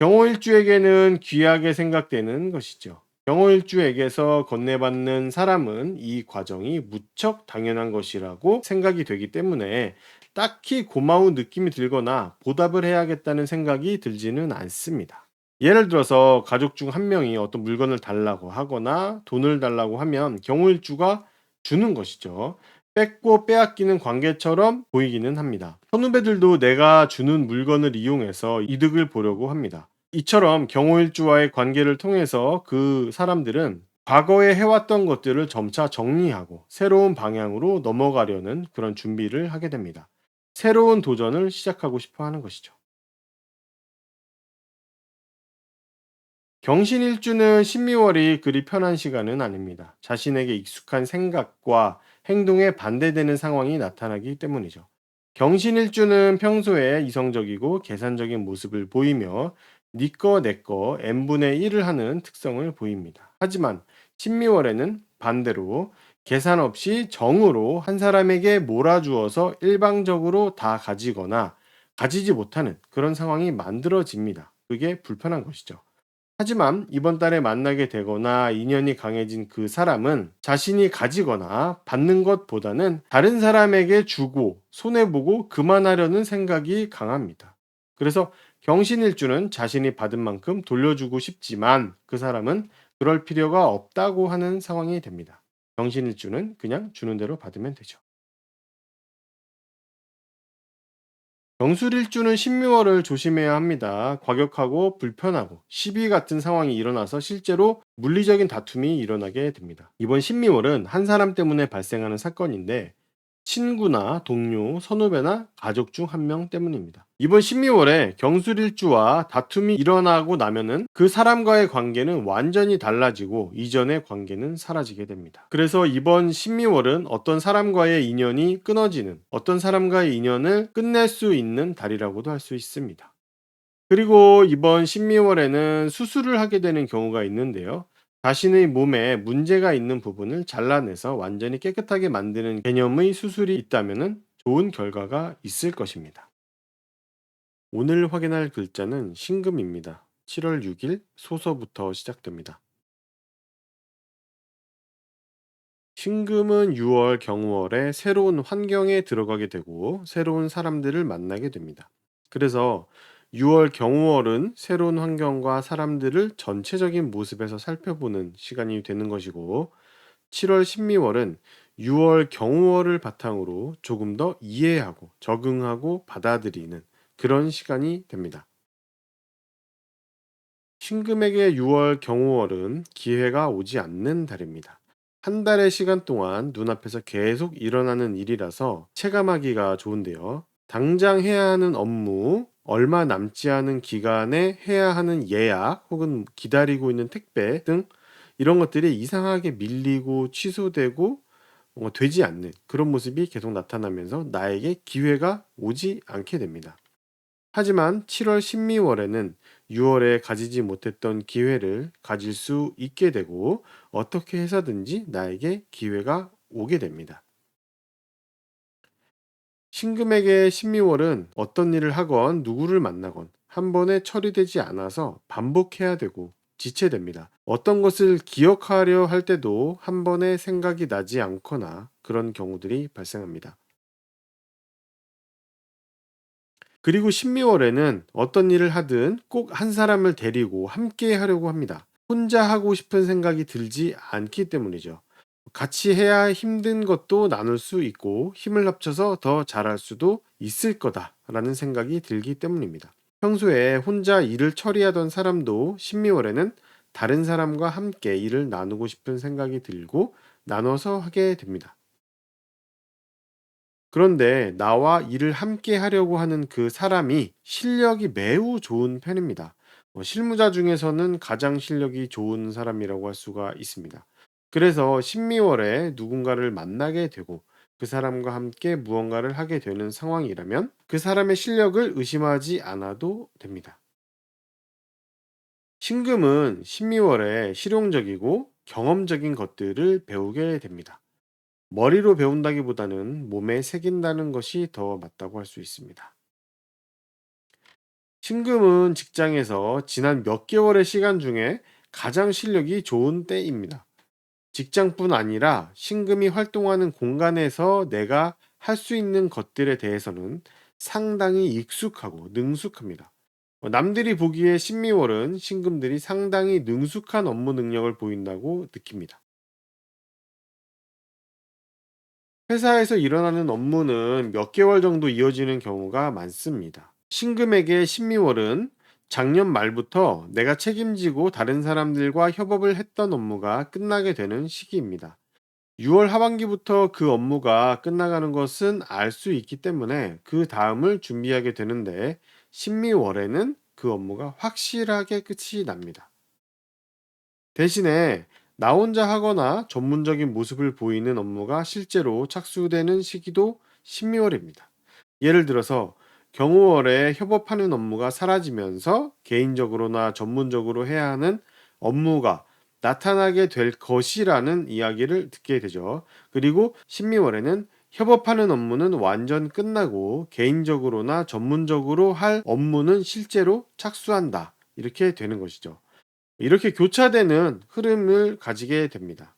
경호일주에게는 귀하게 생각되는 것이죠. 경호일주에게서 건네받는 사람은 이 과정이 무척 당연한 것이라고 생각이 되기 때문에 딱히 고마운 느낌이 들거나 보답을 해야겠다는 생각이 들지는 않습니다. 예를 들어서 가족 중 한 명이 어떤 물건을 달라고 하거나 돈을 달라고 하면 경호일주가 주는 것이죠. 뺏고 빼앗기는 관계처럼 보이기는 합니다. 선후배들도 내가 주는 물건을 이용해서 이득을 보려고 합니다. 이처럼 경호일주와의 관계를 통해서 그 사람들은 과거에 해왔던 것들을 점차 정리하고 새로운 방향으로 넘어가려는 그런 준비를 하게 됩니다. 새로운 도전을 시작하고 싶어 하는 것이죠. 경신일주는 신미월이 그리 편한 시간은 아닙니다. 자신에게 익숙한 생각과 행동에 반대되는 상황이 나타나기 때문이죠. 경신일주는 평소에 이성적이고 계산적인 모습을 보이며 니꺼 내꺼 n분의 1을 하는 특성을 보입니다. 하지만 신미월에는 반대로 계산 없이 정으로 한 사람에게 몰아주어서 일방적으로 다 가지거나 가지지 못하는 그런 상황이 만들어집니다. 그게 불편한 것이죠. 하지만 이번 달에 만나게 되거나 인연이 강해진 그 사람은 자신이 가지거나 받는 것보다는 다른 사람에게 주고 손해보고 그만하려는 생각이 강합니다. 그래서 경신일주는 자신이 받은 만큼 돌려주고 싶지만 그 사람은 그럴 필요가 없다고 하는 상황이 됩니다. 경신일주는 그냥 주는 대로 받으면 되죠. 병술일주는 신묘월을 조심해야 합니다. 과격하고 불편하고 시비 같은 상황이 일어나서 실제로 물리적인 다툼이 일어나게 됩니다. 이번 신미월은 한 사람 때문에 발생하는 사건인데 친구나 동료, 선후배나 가족 중 한 명 때문입니다. 이번 신미월에 경술일주와 다툼이 일어나고 나면은 그 사람과의 관계는 완전히 달라지고 이전의 관계는 사라지게 됩니다. 그래서 이번 신미월은 어떤 사람과의 인연이 끊어지는, 어떤 사람과의 인연을 끝낼 수 있는 달이라고도 할 수 있습니다. 그리고 이번 신미월에는 수술을 하게 되는 경우가 있는데요. 자신의 몸에 문제가 있는 부분을 잘라내서 완전히 깨끗하게 만드는 개념의 수술이 있다면 좋은 결과가 있을 것입니다. 오늘 확인할 글자는 신금입니다. 7월 6일 소서부터 시작됩니다. 신금은 6월 경월에 새로운 환경에 들어가게 되고 새로운 사람들을 만나게 됩니다. 그래서 6월 경월은 새로운 환경과 사람들을 전체적인 모습에서 살펴보는 시간이 되는 것이고 7월 신미월은 6월 경월을 바탕으로 조금 더 이해하고 적응하고 받아들이는 그런 시간이 됩니다. 신금에게 6월 경우월은 기회가 오지 않는 달입니다. 한 달의 시간 동안 눈앞에서 계속 일어나는 일이라서 체감하기가 좋은데요. 당장 해야 하는 업무, 얼마 남지 않은 기간에 해야 하는 예약 혹은 기다리고 있는 택배 등 이런 것들이 이상하게 밀리고 취소되고 되지 않는 그런 모습이 계속 나타나면서 나에게 기회가 오지 않게 됩니다. 하지만 7월 신미월에는 6월에 가지지 못했던 기회를 가질 수 있게 되고 어떻게 해서든지 나에게 기회가 오게 됩니다. 신금에게 신미월은 어떤 일을 하건 누구를 만나건 한 번에 처리되지 않아서 반복해야 되고 지체됩니다. 어떤 것을 기억하려 할 때도 한 번에 생각이 나지 않거나 그런 경우들이 발생합니다. 그리고 신미월에는 어떤 일을 하든 꼭 한 사람을 데리고 함께 하려고 합니다. 혼자 하고 싶은 생각이 들지 않기 때문이죠. 같이 해야 힘든 것도 나눌 수 있고 힘을 합쳐서 더 잘할 수도 있을 거다라는 생각이 들기 때문입니다. 평소에 혼자 일을 처리하던 사람도 신미월에는 다른 사람과 함께 일을 나누고 싶은 생각이 들고 나눠서 하게 됩니다. 그런데 나와 일을 함께 하려고 하는 그 사람이 실력이 매우 좋은 편입니다. 실무자 중에서는 가장 실력이 좋은 사람이라고 할 수가 있습니다. 그래서 신미월에 누군가를 만나게 되고 그 사람과 함께 무언가를 하게 되는 상황이라면 그 사람의 실력을 의심하지 않아도 됩니다. 신금은 신미월에 실용적이고 경험적인 것들을 배우게 됩니다. 머리로 배운다기보다는 몸에 새긴다는 것이 더 맞다고 할 수 있습니다. 신금은 직장에서 지난 몇 개월의 시간 중에 가장 실력이 좋은 때입니다. 직장뿐 아니라 신금이 활동하는 공간에서 내가 할 수 있는 것들에 대해서는 상당히 익숙하고 능숙합니다. 남들이 보기에 신미월은 신금들이 상당히 능숙한 업무 능력을 보인다고 느낍니다. 회사에서 일어나는 업무는 몇 개월 정도 이어지는 경우가 많습니다. 신금에게 신미월은 작년 말부터 내가 책임지고 다른 사람들과 협업을 했던 업무가 끝나게 되는 시기입니다. 6월 하반기부터 그 업무가 끝나가는 것은 알 수 있기 때문에 그 다음을 준비하게 되는데 신미월에는 그 업무가 확실하게 끝이 납니다. 대신에 나 혼자 하거나 전문적인 모습을 보이는 업무가 실제로 착수되는 시기도 신미월입니다. 예를 들어서 경호월에 협업하는 업무가 사라지면서 개인적으로나 전문적으로 해야 하는 업무가 나타나게 될 것이라는 이야기를 듣게 되죠. 그리고 신미월에는 협업하는 업무는 완전 끝나고 개인적으로나 전문적으로 할 업무는 실제로 착수한다. 이렇게 되는 것이죠. 이렇게 교차되는 흐름을 가지게 됩니다.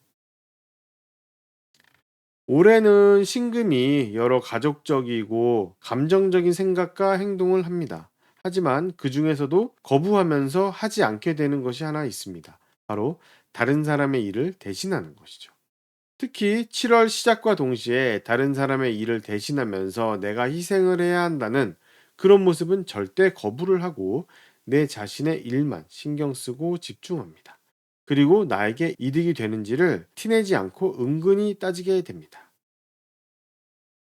올해는 신금이 여러 가족적이고 감정적인 생각과 행동을 합니다. 하지만 그 중에서도 거부하면서 하지 않게 되는 것이 하나 있습니다. 바로 다른 사람의 일을 대신하는 것이죠. 특히 7월 시작과 동시에 다른 사람의 일을 대신하면서 내가 희생을 해야 한다는 그런 모습은 절대 거부를 하고 내 자신의 일만 신경 쓰고 집중합니다. 그리고 나에게 이득이 되는지를 티내지 않고 은근히 따지게 됩니다.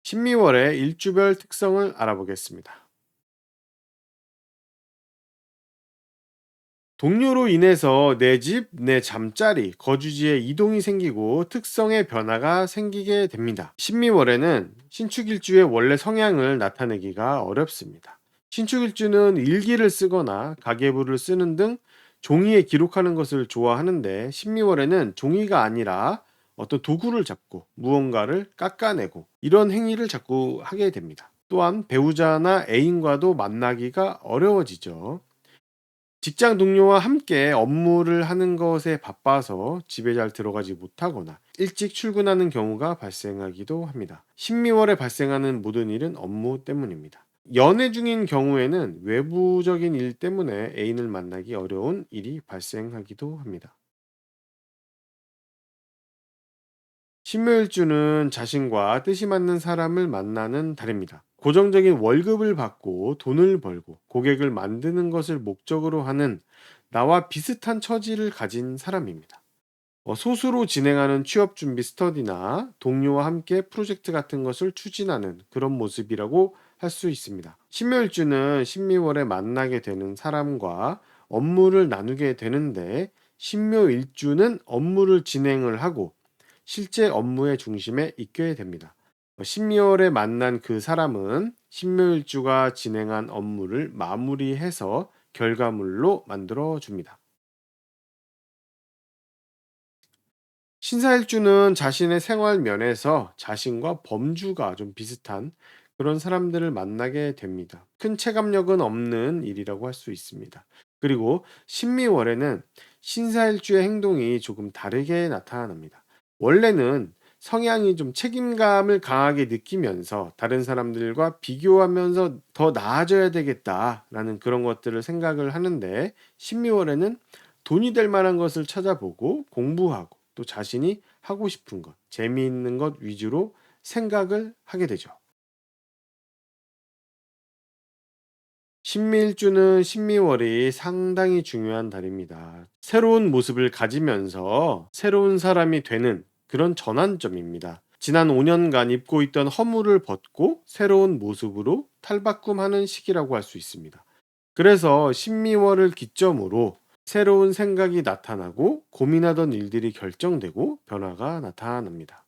신미월의 일주별 특성을 알아보겠습니다. 동료로 인해서 내 집, 내 잠자리, 거주지에 이동이 생기고 특성의 변화가 생기게 됩니다. 신미월에는 신축일주의 원래 성향을 나타내기가 어렵습니다. 신축일주는 일기를 쓰거나 가계부를 쓰는 등 종이에 기록하는 것을 좋아하는데 신미월에는 종이가 아니라 어떤 도구를 잡고 무언가를 깎아내고 이런 행위를 자꾸 하게 됩니다. 또한 배우자나 애인과도 만나기가 어려워지죠. 직장 동료와 함께 업무를 하는 것에 바빠서 집에 잘 들어가지 못하거나 일찍 출근하는 경우가 발생하기도 합니다. 신미월에 발생하는 모든 일은 업무 때문입니다. 연애 중인 경우에는 외부적인 일 때문에 애인을 만나기 어려운 일이 발생하기도 합니다. 신묘일주는 자신과 뜻이 맞는 사람을 만나는 달입니다. 고정적인 월급을 받고 돈을 벌고 고객을 만드는 것을 목적으로 하는 나와 비슷한 처지를 가진 사람입니다. 소수로 진행하는 취업 준비 스터디나 동료와 함께 프로젝트 같은 것을 추진하는 그런 모습이라고 할 수 있습니다. 신묘일주는 신미월에 만나게 되는 사람과 업무를 나누게 되는데, 신묘일주는 업무를 진행을 하고 실제 업무의 중심에 있게 됩니다. 신미월에 만난 그 사람은 신묘일주가 진행한 업무를 마무리해서 결과물로 만들어 줍니다. 신사일주는 자신의 생활 면에서 자신과 범주가 좀 비슷한 그런 사람들을 만나게 됩니다. 큰 체감력은 없는 일이라고 할 수 있습니다. 그리고 신미월에는 신사일주의 행동이 조금 다르게 나타납니다. 원래는 성향이 좀 책임감을 강하게 느끼면서 다른 사람들과 비교하면서 더 나아져야 되겠다라는 그런 것들을 생각을 하는데, 신미월에는 돈이 될 만한 것을 찾아보고 공부하고 또 자신이 하고 싶은 것, 재미있는 것 위주로 생각을 하게 되죠. 신미일주는 신미월이 상당히 중요한 달입니다. 새로운 모습을 가지면서 새로운 사람이 되는 그런 전환점입니다. 지난 5년간 입고 있던 허물을 벗고 새로운 모습으로 탈바꿈하는 시기라고 할 수 있습니다. 그래서 신미월을 기점으로 새로운 생각이 나타나고 고민하던 일들이 결정되고 변화가 나타납니다.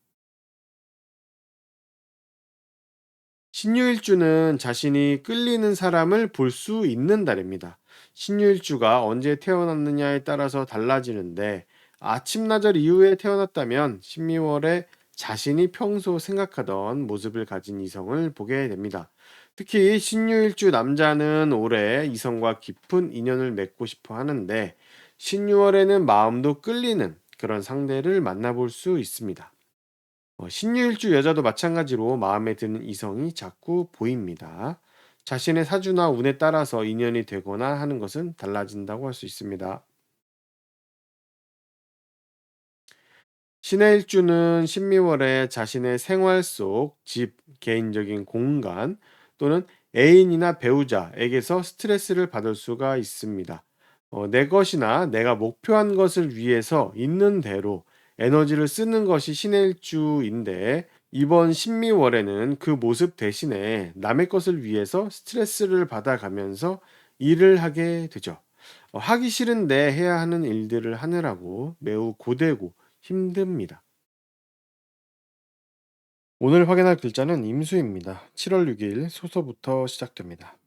신유일주는 자신이 끌리는 사람을 볼 수 있는 달입니다. 신유일주가 언제 태어났느냐에 따라서 달라지는데, 아침나절 이후에 태어났다면 신미월에 자신이 평소 생각하던 모습을 가진 이성을 보게 됩니다. 특히 신유일주 남자는 올해 이성과 깊은 인연을 맺고 싶어 하는데, 신유월에는 마음도 끌리는 그런 상대를 만나볼 수 있습니다. 신유일주 여자도 마찬가지로 마음에 드는 이성이 자꾸 보입니다. 자신의 사주나 운에 따라서 인연이 되거나 하는 것은 달라진다고 할 수 있습니다. 신의 일주는 신미월에 자신의 생활 속 집, 개인적인 공간 또는 애인이나 배우자에게서 스트레스를 받을 수가 있습니다. 내 것이나 내가 목표한 것을 위해서 있는 대로 에너지를 쓰는 것이 신의 일주인데, 이번 신미월에는 그 모습 대신에 남의 것을 위해서 스트레스를 받아가면서 일을 하게 되죠. 하기 싫은데 해야 하는 일들을 하느라고 매우 고되고 힘듭니다. 오늘 확인할 글자는 임수입니다. 7월 6일 소서부터 시작됩니다.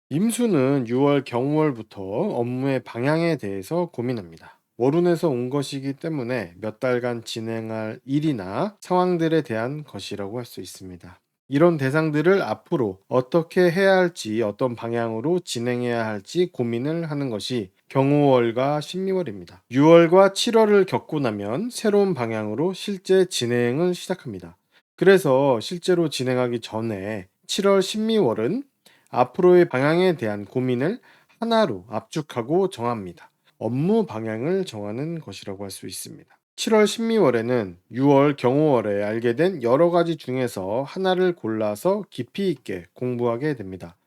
임수는 6월 경월부터 업무의 방향에 대해서 고민합니다. 월운에서 온 것이기 때문에 몇 달간 진행할 일이나 상황들에 대한 것이라고 할 수 있습니다. 이런 대상들을 앞으로 어떻게 해야 할지, 어떤 방향으로 진행해야 할지 고민을 하는 것이 경호월과 신미월입니다. 6월과 7월을 겪고 나면 새로운 방향으로 실제 진행을 시작합니다. 그래서 실제로 진행하기 전에 7월 신미월은 앞으로의 방향에 대한 고민을 하나로 압축하고 정합니다. 업무 방향을 정하는 것이라고 할 수 있습니다. 7월 신미월에는 6월 경호월에 알게 된 여러 가지 중에서 하나를 골라서 깊이 있게 공부하게 됩니다.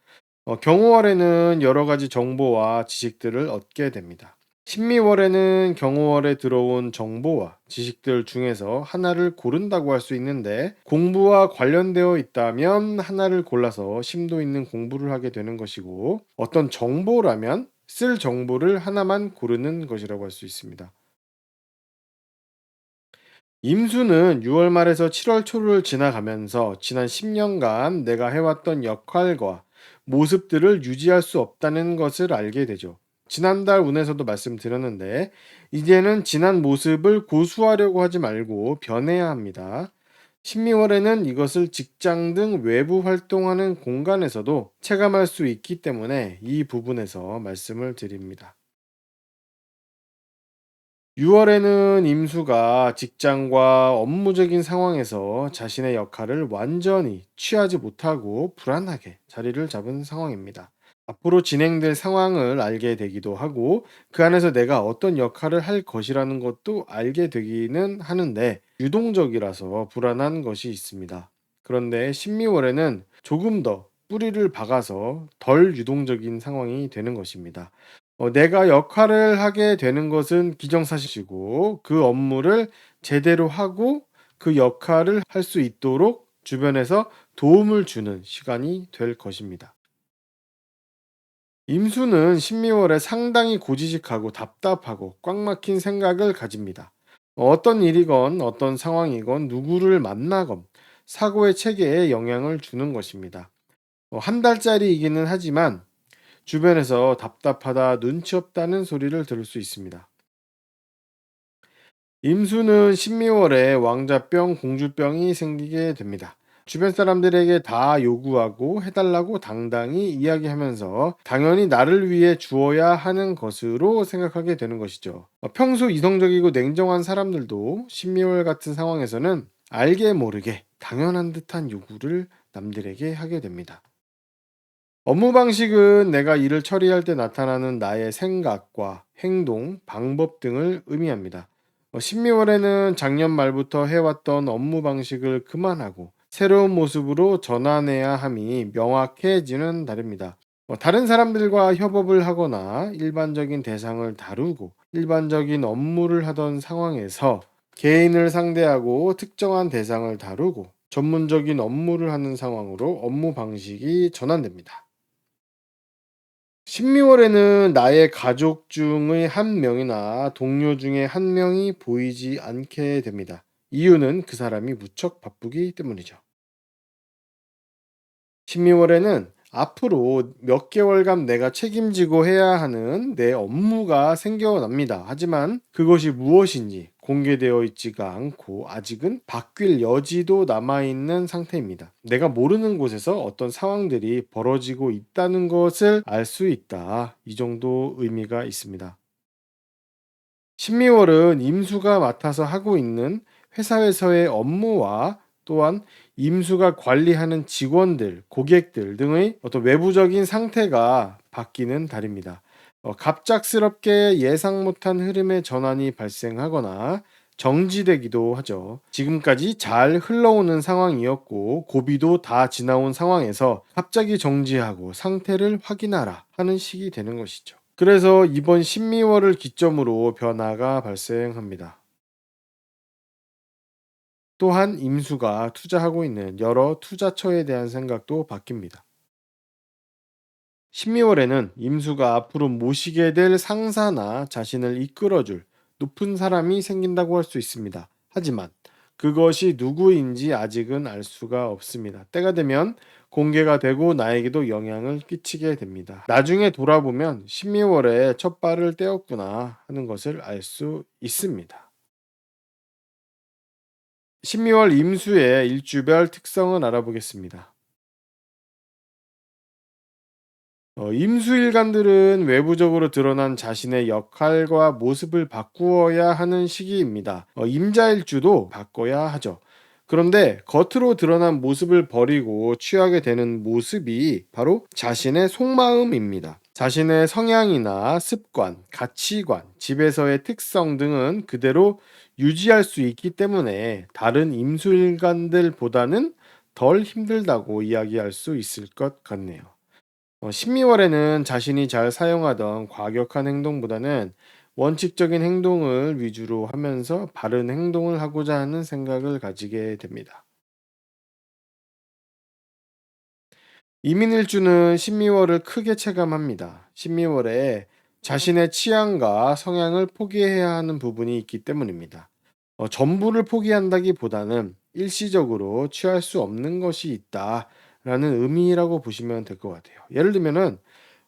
경호월에는 여러 가지 정보와 지식들을 얻게 됩니다. 신미월에는 경호월에 들어온 정보와 지식들 중에서 하나를 고른다고 할 수 있는데, 공부와 관련되어 있다면 하나를 골라서 심도 있는 공부를 하게 되는 것이고, 어떤 정보라면 쓸 정보를 하나만 고르는 것이라고 할 수 있습니다. 임수는 6월 말에서 7월 초를 지나가면서 지난 10년간 내가 해왔던 역할과 모습들을 유지할 수 없다는 것을 알게 되죠. 지난달 운에서도 말씀드렸는데, 이제는 지난 모습을 고수하려고 하지 말고 변해야 합니다. 신미월에는 이것을 직장 등 외부 활동하는 공간에서도 체감할 수 있기 때문에 이 부분에서 말씀을 드립니다. 6월에는 임수가 직장과 업무적인 상황에서 자신의 역할을 완전히 취하지 못하고 불안하게 자리를 잡은 상황입니다. 앞으로 진행될 상황을 알게 되기도 하고, 그 안에서 내가 어떤 역할을 할 것이라는 것도 알게 되기는 하는데, 유동적이라서 불안한 것이 있습니다. 그런데 신미월에는 조금 더 뿌리를 박아서 덜 유동적인 상황이 되는 것입니다. 내가 역할을 하게 되는 것은 기정사실이고 그 업무를 제대로 하고 그 역할을 할 수 있도록 주변에서 도움을 주는 시간이 될 것입니다. 임수는 신미월에 상당히 고지식하고 답답하고 꽉 막힌 생각을 가집니다. 어떤 일이건 어떤 상황이건 누구를 만나건 사고의 체계에 영향을 주는 것입니다. 한 달짜리이기는 하지만 주변에서 답답하다, 눈치 없다는 소리를 들을 수 있습니다. 임수는 신미월에 왕자병, 공주병이 생기게 됩니다. 주변 사람들에게 다 요구하고 해달라고 당당히 이야기하면서 당연히 나를 위해 주어야 하는 것으로 생각하게 되는 것이죠. 평소 이성적이고 냉정한 사람들도 신미월 같은 상황에서는 알게 모르게 당연한 듯한 요구를 남들에게 하게 됩니다. 업무 방식은 내가 일을 처리할 때 나타나는 나의 생각과 행동, 방법 등을 의미합니다. 신미월에는 작년 말부터 해왔던 업무 방식을 그만하고 새로운 모습으로 전환해야 함이 명확해지는 달입니다. 다른 사람들과 협업을 하거나 일반적인 대상을 다루고 일반적인 업무를 하던 상황에서 개인을 상대하고 특정한 대상을 다루고 전문적인 업무를 하는 상황으로 업무 방식이 전환됩니다. 신미월에는 나의 가족 중의 한 명이나 동료 중에 한 명이 보이지 않게 됩니다. 이유는 그 사람이 무척 바쁘기 때문이죠. 신미월에는 앞으로 몇 개월간 내가 책임지고 해야 하는 내 업무가 생겨납니다. 하지만 그것이 무엇인지 공개되어 있지가 않고 아직은 바뀔 여지도 남아있는 상태입니다. 내가 모르는 곳에서 어떤 상황들이 벌어지고 있다는 것을 알 수 있다. 이 정도 의미가 있습니다. 신미월은 임수가 맡아서 하고 있는 회사에서의 업무와 또한 임수가 관리하는 직원들, 고객들 등의 어떤 외부적인 상태가 바뀌는 달입니다. 갑작스럽게 예상 못한 흐름의 전환이 발생하거나 정지되기도 하죠. 지금까지 잘 흘러오는 상황이었고 고비도 다 지나온 상황에서 갑자기 정지하고 상태를 확인하라 하는 식이 되는 것이죠. 그래서 이번 신미월을 기점으로 변화가 발생합니다. 또한 임수가 투자하고 있는 여러 투자처에 대한 생각도 바뀝니다. 신미월에는 임수가 앞으로 모시게 될 상사나 자신을 이끌어줄 높은 사람이 생긴다고 할 수 있습니다. 하지만 그것이 누구인지 아직은 알 수가 없습니다. 때가 되면 공개가 되고 나에게도 영향을 끼치게 됩니다. 나중에 돌아보면 신미월에 첫 발을 떼었구나 하는 것을 알 수 있습니다. 신미월 임수의 일주별 특성을 알아보겠습니다. 임수일간들은 외부적으로 드러난 자신의 역할과 모습을 바꾸어야 하는 시기입니다. 임자일주도 바꿔야 하죠. 그런데 겉으로 드러난 모습을 버리고 취하게 되는 모습이 바로 자신의 속마음입니다. 자신의 성향이나 습관, 가치관, 집에서의 특성 등은 그대로 유지할 수 있기 때문에 다른 임수일간들보다는 덜 힘들다고 이야기할 수 있을 것 같네요. 신미월에는 자신이 잘 사용하던 과격한 행동보다는 원칙적인 행동을 위주로 하면서 바른 행동을 하고자 하는 생각을 가지게 됩니다. 이민일주는 신미월을 크게 체감합니다. 신미월에 자신의 취향과 성향을 포기해야 하는 부분이 있기 때문입니다. 전부를 포기한다기보다는 일시적으로 취할 수 없는 것이 있다라는 의미라고 보시면 될 것 같아요. 예를 들면은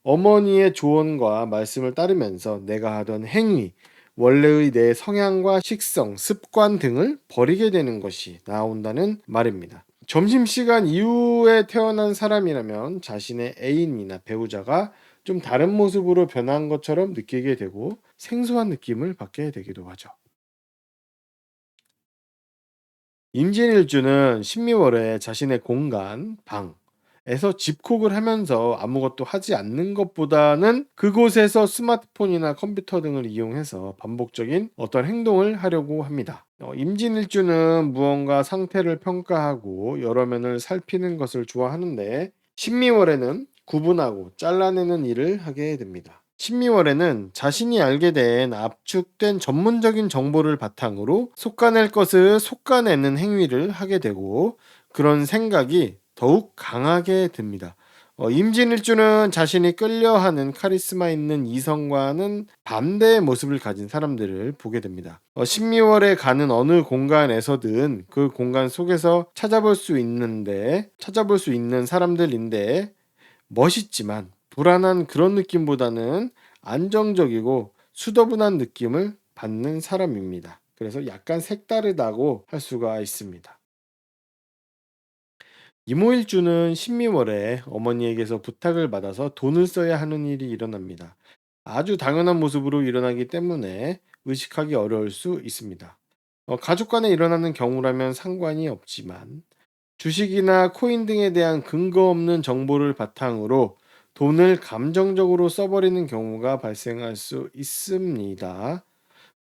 어머니의 조언과 말씀을 따르면서 내가 하던 행위, 원래의 내 성향과 식성, 습관 등을 버리게 되는 것이 나온다는 말입니다. 점심시간 이후에 태어난 사람이라면 자신의 애인이나 배우자가 좀 다른 모습으로 변한 것처럼 느끼게 되고 생소한 느낌을 받게 되기도 하죠. 임진일주는 신미월에 자신의 공간, 방에서 집콕을 하면서 아무것도 하지 않는 것보다는 그곳에서 스마트폰이나 컴퓨터 등을 이용해서 반복적인 어떤 행동을 하려고 합니다. 임진일주는 무언가 상태를 평가하고 여러 면을 살피는 것을 좋아하는데 신미월에는 구분하고 잘라내는 일을 하게 됩니다. 신미월에는 자신이 알게 된 압축된 전문적인 정보를 바탕으로 솎아낼 것을 솎아내는 행위를 하게 되고 그런 생각이 더욱 강하게 듭니다. 임진일주는 자신이 끌려하는 카리스마 있는 이성과는 반대의 모습을 가진 사람들을 보게 됩니다. 신미월에 가는 어느 공간에서든 그 공간 속에서 찾아볼 수 있는 사람들인데 멋있지만 불안한 그런 느낌보다는 안정적이고 수더분한 느낌을 받는 사람입니다. 그래서 약간 색다르다고 할 수가 있습니다. 이모일주는 신미월에 어머니에게서 부탁을 받아서 돈을 써야 하는 일이 일어납니다. 아주 당연한 모습으로 일어나기 때문에 의식하기 어려울 수 있습니다. 가족 간에 일어나는 경우라면 상관이 없지만 주식이나 코인 등에 대한 근거 없는 정보를 바탕으로 돈을 감정적으로 써버리는 경우가 발생할 수 있습니다.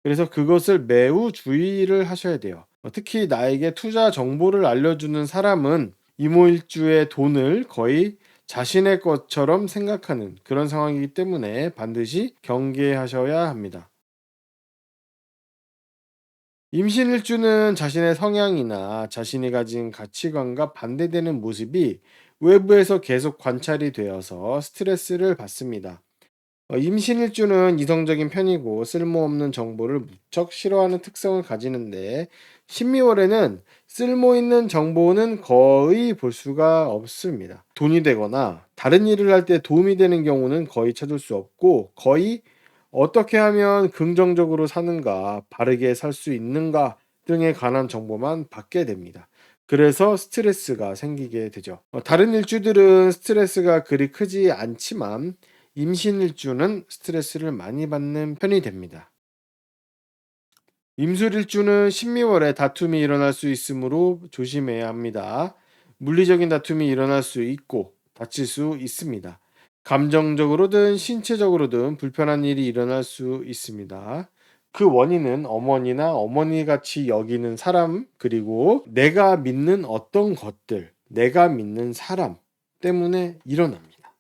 그래서 그것을 매우 주의를 하셔야 돼요. 특히 나에게 투자 정보를 알려주는 사람은 이모일주의 돈을 거의 자신의 것처럼 생각하는 그런 상황이기 때문에 반드시 경계하셔야 합니다. 임신일주는 자신의 성향이나 자신이 가진 가치관과 반대되는 모습이 외부에서 계속 관찰이 되어서 스트레스를 받습니다. 임신일주는 이성적인 편이고 쓸모없는 정보를 무척 싫어하는 특성을 가지는데 신미월에는 쓸모있는 정보는 거의 볼 수가 없습니다. 돈이 되거나 다른 일을 할 때 도움이 되는 경우는 거의 찾을 수 없고 거의 어떻게 하면 긍정적으로 사는가, 바르게 살 수 있는가 등에 관한 정보만 받게 됩니다. 그래서 스트레스가 생기게 되죠. 다른 일주들은 스트레스가 그리 크지 않지만 임신일주는 스트레스를 많이 받는 편이 됩니다. 임술일주는 신미월에 다툼이 일어날 수 있으므로 조심해야 합니다. 물리적인 다툼이 일어날 수 있고 다칠 수 있습니다. 감정적으로든 신체적으로든 불편한 일이 일어날 수 있습니다. 그 원인은 어머니나 어머니같이 여기는 사람, 그리고 내가 믿는 어떤 것들, 내가 믿는 사람 때문에 일어납니다.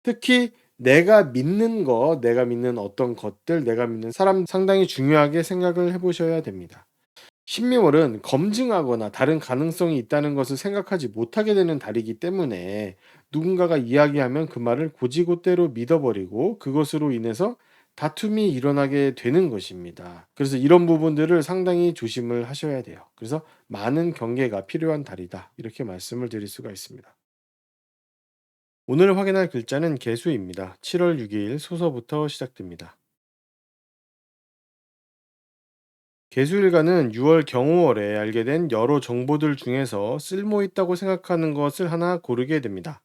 특히 내가 믿는 거, 내가 믿는 어떤 것들, 내가 믿는 사람 상당히 중요하게 생각을 해보셔야 됩니다. 신미월은 검증하거나 다른 가능성이 있다는 것을 생각하지 못하게 되는 달이기 때문에 누군가가 이야기하면 그 말을 곧이곧대로 믿어버리고 그것으로 인해서 다툼이 일어나게 되는 것입니다. 그래서 이런 부분들을 상당히 조심을 하셔야 돼요. 그래서 많은 경계가 필요한 달이다. 이렇게 말씀을 드릴 수가 있습니다. 오늘 확인할 글자는 개수입니다. 7월 6일 소서부터 시작됩니다. 개수일가는 6월 경호월에 알게 된 여러 정보들 중에서 쓸모 있다고 생각하는 것을 하나 고르게 됩니다.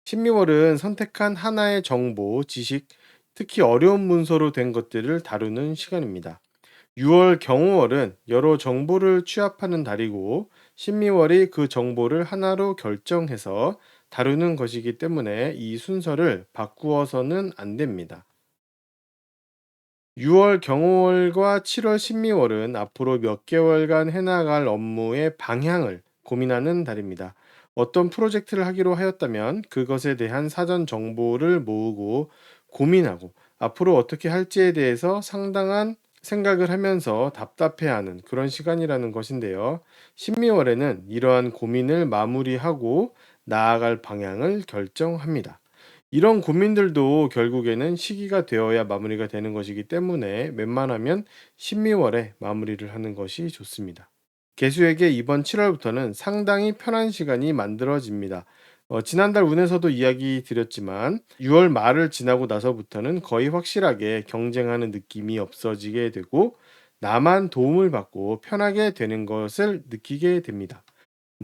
신미월은 선택한 하나의 정보, 지식, 특히 어려운 문서로 된 것들을 다루는 시간입니다. 6월 경호월은 여러 정보를 취합하는 달이고 신미월이 그 정보를 하나로 결정해서 다루는 것이기 때문에 이 순서를 바꾸어서는 안 됩니다. 6월 경호월과 7월 신미월은 앞으로 몇 개월간 해나갈 업무의 방향을 고민하는 달입니다. 어떤 프로젝트를 하기로 하였다면 그것에 대한 사전 정보를 모으고 고민하고 앞으로 어떻게 할지에 대해서 상당한 생각을 하면서 답답해하는 그런 시간이라는 것인데요. 신미월에는 이러한 고민을 마무리하고 나아갈 방향을 결정합니다. 이런 고민들도 결국에는 시기가 되어야 마무리가 되는 것이기 때문에 웬만하면 신미월에 마무리를 하는 것이 좋습니다. 개수에게 이번 7월부터는 상당히 편한 시간이 만들어집니다. 지난달 운에서도 이야기 드렸지만 6월 말을 지나고 나서부터는 거의 확실하게 경쟁하는 느낌이 없어지게 되고 나만 도움을 받고 편하게 되는 것을 느끼게 됩니다.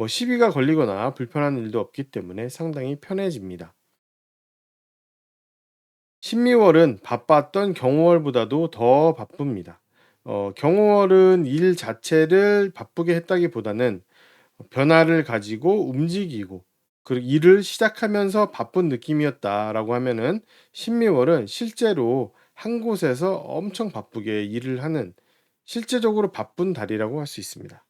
시비가 걸리거나 불편한 일도 없기 때문에 상당히 편해집니다. 신미월은 바빴던 경호월보다도 더 바쁩니다. 경호월은 일 자체를 바쁘게 했다기보다는 변화를 가지고 움직이고 그리고 일을 시작하면서 바쁜 느낌이었다라고 하면은 신미월은 실제로 한 곳에서 엄청 바쁘게 일을 하는 실제적으로 바쁜 달이라고 할 수 있습니다.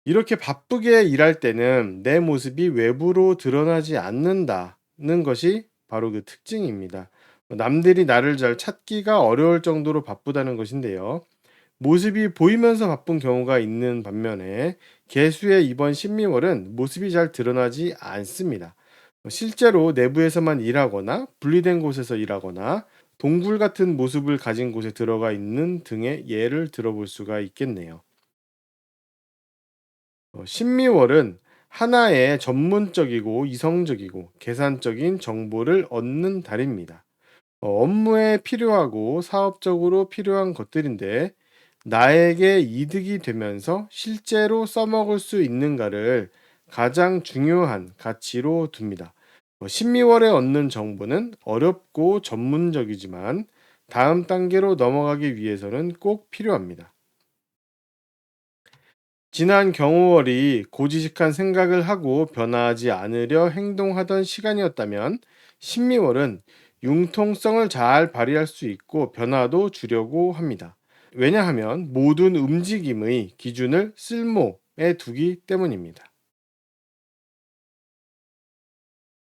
이렇게 바쁘게 일할 때는 내 모습이 외부로 드러나지 않는다는 것이 바로 그 특징입니다. 남들이 나를 잘 찾기가 어려울 정도로 바쁘다는 것인데요. 모습이 보이면서 바쁜 경우가 있는 반면에 개수의 이번 신미월은 모습이 잘 드러나지 않습니다. 실제로 내부에서만 일하거나 분리된 곳에서 일하거나 동굴 같은 모습을 가진 곳에 들어가 있는 등의 예를 들어볼 수가 있겠네요. 신미월은 하나의 전문적이고 이성적이고 계산적인 정보를 얻는 달입니다. 업무에 필요하고 사업적으로 필요한 것들인데 나에게 이득이 되면서 실제로 써먹을 수 있는가를 가장 중요한 가치로 둡니다. 신미월에 얻는 정보는 어렵고 전문적이지만 다음 단계로 넘어가기 위해서는 꼭 필요합니다. 지난 경호월이 고지식한 생각을 하고 변화하지 않으려 행동하던 시간이었다면 신미월은 융통성을 잘 발휘할 수 있고 변화도 주려고 합니다. 왜냐하면 모든 움직임의 기준을 쓸모에 두기 때문입니다.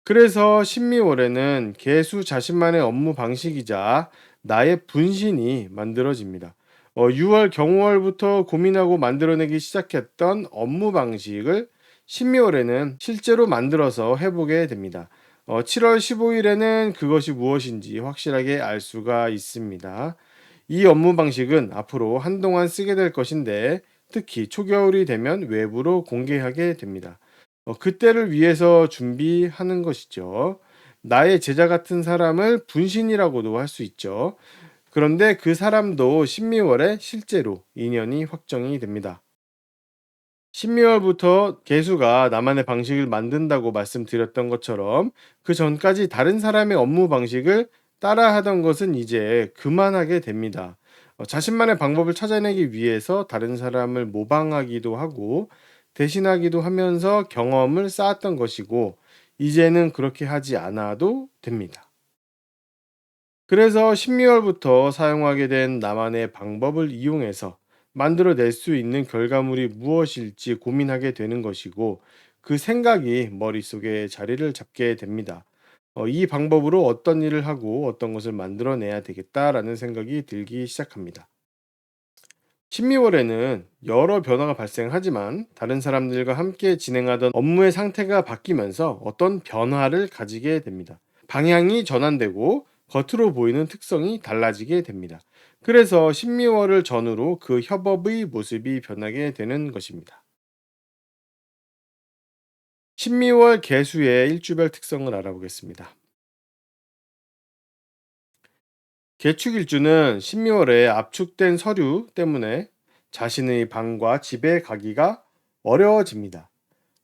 그래서 신미월에는 개수 자신만의 업무 방식이자 나의 분신이 만들어집니다. 6월 경월부터 고민하고 만들어내기 시작했던 업무 방식을 신미월에는 실제로 만들어서 해보게 됩니다. 7월 15일에는 그것이 무엇인지 확실하게 알 수가 있습니다. 이 업무 방식은 앞으로 한동안 쓰게 될 것인데 특히 초겨울이 되면 외부로 공개하게 됩니다. 그때를 위해서 준비하는 것이죠. 나의 제자 같은 사람을 분신이라고도 할 수 있죠. 그런데 그 사람도 신미월에 실제로 인연이 확정이 됩니다. 신미월부터 개수가 나만의 방식을 만든다고 말씀드렸던 것처럼 그 전까지 다른 사람의 업무 방식을 따라하던 것은 이제 그만하게 됩니다. 자신만의 방법을 찾아내기 위해서 다른 사람을 모방하기도 하고 대신하기도 하면서 경험을 쌓았던 것이고 이제는 그렇게 하지 않아도 됩니다. 그래서 신미월부터 사용하게 된 나만의 방법을 이용해서 만들어낼 수 있는 결과물이 무엇일지 고민하게 되는 것이고 그 생각이 머릿속에 자리를 잡게 됩니다. 이 방법으로 어떤 일을 하고 어떤 것을 만들어내야 되겠다라는 생각이 들기 시작합니다. 신미월에는 여러 변화가 발생하지만 다른 사람들과 함께 진행하던 업무의 상태가 바뀌면서 어떤 변화를 가지게 됩니다. 방향이 전환되고 겉으로 보이는 특성이 달라지게 됩니다. 그래서 신미월을 전후로 그 협업의 모습이 변하게 되는 것입니다. 신미월 개수의 일주별 특성을 알아보겠습니다. 개축일주는 신미월에 압축된 서류 때문에 자신의 방과 집에 가기가 어려워집니다.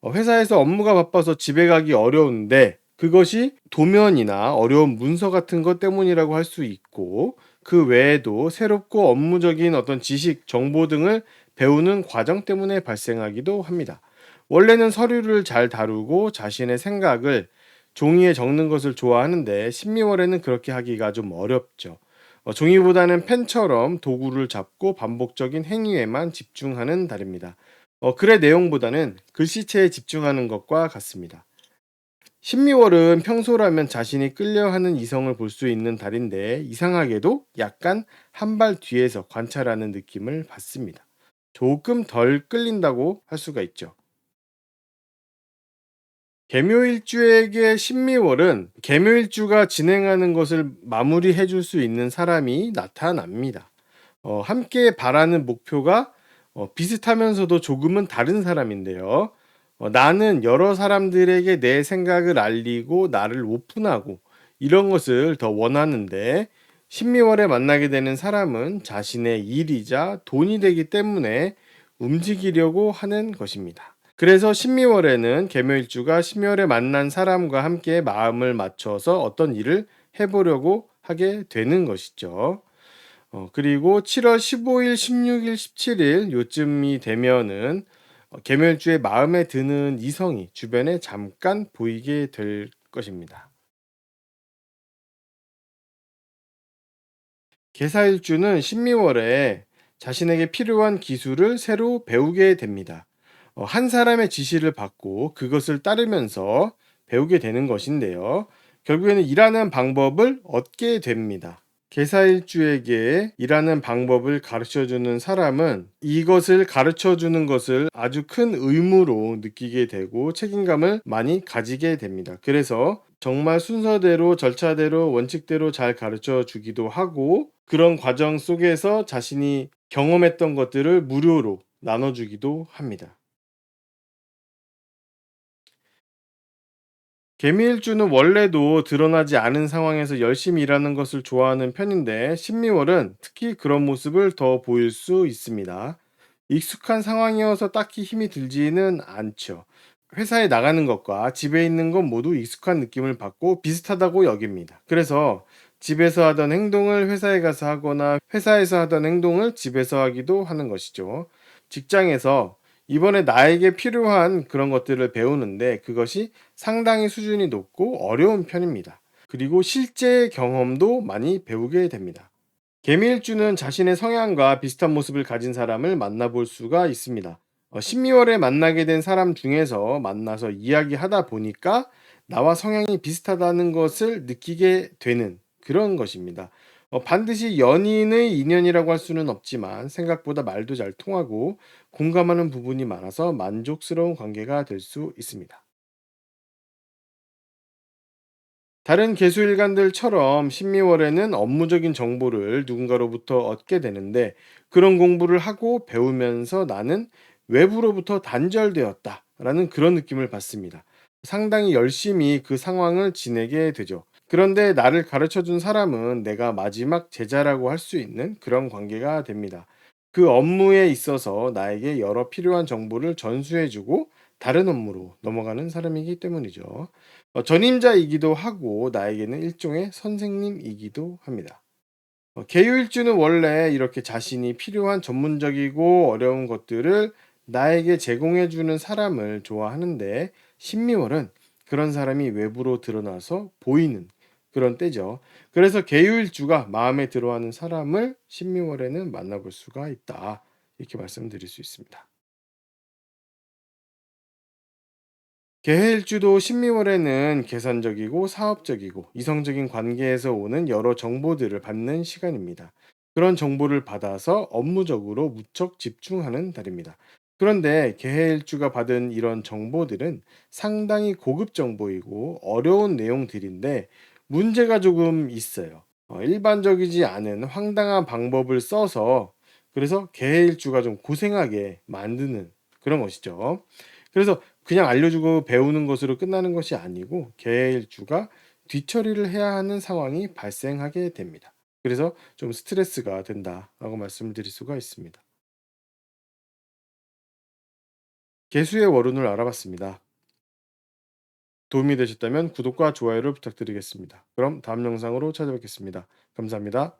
회사에서 업무가 바빠서 집에 가기 어려운데 그것이 도면이나 어려운 문서 같은 것 때문이라고 할 수 있고 그 외에도 새롭고 업무적인 어떤 지식, 정보 등을 배우는 과정 때문에 발생하기도 합니다. 원래는 서류를 잘 다루고 자신의 생각을 종이에 적는 것을 좋아하는데 신미월에는 그렇게 하기가 좀 어렵죠. 종이보다는 펜처럼 도구를 잡고 반복적인 행위에만 집중하는 달입니다. 글의 내용보다는 글씨체에 집중하는 것과 같습니다. 신미월은 평소라면 자신이 끌려하는 이성을 볼 수 있는 달인데 이상하게도 약간 한 발 뒤에서 관찰하는 느낌을 받습니다. 조금 덜 끌린다고 할 수가 있죠. 개묘일주에게 신미월은 개묘일주가 진행하는 것을 마무리해 줄 수 있는 사람이 나타납니다. 함께 바라는 목표가 비슷하면서도 조금은 다른 사람인데요. 나는 여러 사람들에게 내 생각을 알리고 나를 오픈하고 이런 것을 더 원하는데 신미월에 만나게 되는 사람은 자신의 일이자 돈이 되기 때문에 움직이려고 하는 것입니다. 그래서 신미월에는 개묘일주가 신미월에 만난 사람과 함께 마음을 맞춰서 어떤 일을 해보려고 하게 되는 것이죠. 그리고 7월 15일, 16일, 17일 요쯤이 되면은 계멸주의 마음에 드는 이성이 주변에 잠깐 보이게 될 것입니다. 개사일주는 신미월에 자신에게 필요한 기술을 새로 배우게 됩니다. 한 사람의 지시를 받고 그것을 따르면서 배우게 되는 것인데요. 결국에는 일하는 방법을 얻게 됩니다. 개사일주에게 일하는 방법을 가르쳐 주는 사람은 이것을 가르쳐 주는 것을 아주 큰 의무로 느끼게 되고 책임감을 많이 가지게 됩니다. 그래서 정말 순서대로 절차대로 원칙대로 잘 가르쳐 주기도 하고 그런 과정 속에서 자신이 경험했던 것들을 무료로 나눠주기도 합니다. 개미일주는 원래도 드러나지 않은 상황에서 열심히 일하는 것을 좋아하는 편인데 신미월은 특히 그런 모습을 더 보일 수 있습니다. 익숙한 상황이어서 딱히 힘이 들지는 않죠. 회사에 나가는 것과 집에 있는 것 모두 익숙한 느낌을 받고 비슷하다고 여깁니다. 그래서 집에서 하던 행동을 회사에 가서 하거나 회사에서 하던 행동을 집에서 하기도 하는 것이죠. 직장에서 이번에 나에게 필요한 그런 것들을 배우는데 그것이 상당히 수준이 높고 어려운 편입니다. 그리고 실제 경험도 많이 배우게 됩니다. 개미일주는 자신의 성향과 비슷한 모습을 가진 사람을 만나볼 수가 있습니다. 12월에 만나게 된 사람 중에서 만나서 이야기하다 보니까 나와 성향이 비슷하다는 것을 느끼게 되는 그런 것입니다. 반드시 연인의 인연이라고 할 수는 없지만 생각보다 말도 잘 통하고 공감하는 부분이 많아서 만족스러운 관계가 될 수 있습니다. 다른 개수일간들처럼 신미월에는 업무적인 정보를 누군가로부터 얻게 되는데 그런 공부를 하고 배우면서 나는 외부로부터 단절되었다라는 그런 느낌을 받습니다. 상당히 열심히 그 상황을 지내게 되죠. 그런데 나를 가르쳐 준 사람은 내가 마지막 제자라고 할 수 있는 그런 관계가 됩니다. 그 업무에 있어서 나에게 여러 필요한 정보를 전수해 주고 다른 업무로 넘어가는 사람이기 때문이죠. 전임자이기도 하고 나에게는 일종의 선생님이기도 합니다. 계율주는 원래 이렇게 자신이 필요한 전문적이고 어려운 것들을 나에게 제공해 주는 사람을 좋아하는데 신미월은 그런 사람이 외부로 드러나서 보이는 그런 때죠. 그래서 계율주가 마음에 들어하는 사람을 신미월에는 만나볼 수가 있다. 이렇게 말씀드릴 수 있습니다. 계획일주도 신미월에는 계산적이고 사업적이고 이성적인 관계에서 오는 여러 정보들을 받는 시간입니다. 그런 정보를 받아서 업무적으로 무척 집중하는 달입니다. 그런데 계획일주가 받은 이런 정보들은 상당히 고급 정보이고 어려운 내용들인데 문제가 조금 있어요. 일반적이지 않은 황당한 방법을 써서 그래서 계획일주가 좀 고생하게 만드는 그런 것이죠. 그래서 그냥 알려주고 배우는 것으로 끝나는 것이 아니고 계일주가 뒤처리를 해야 하는 상황이 발생하게 됩니다. 그래서 좀 스트레스가 된다라고 말씀을 드릴 수가 있습니다. 개수의 월운을 알아봤습니다. 도움이 되셨다면 구독과 좋아요를 부탁드리겠습니다. 그럼 다음 영상으로 찾아뵙겠습니다. 감사합니다.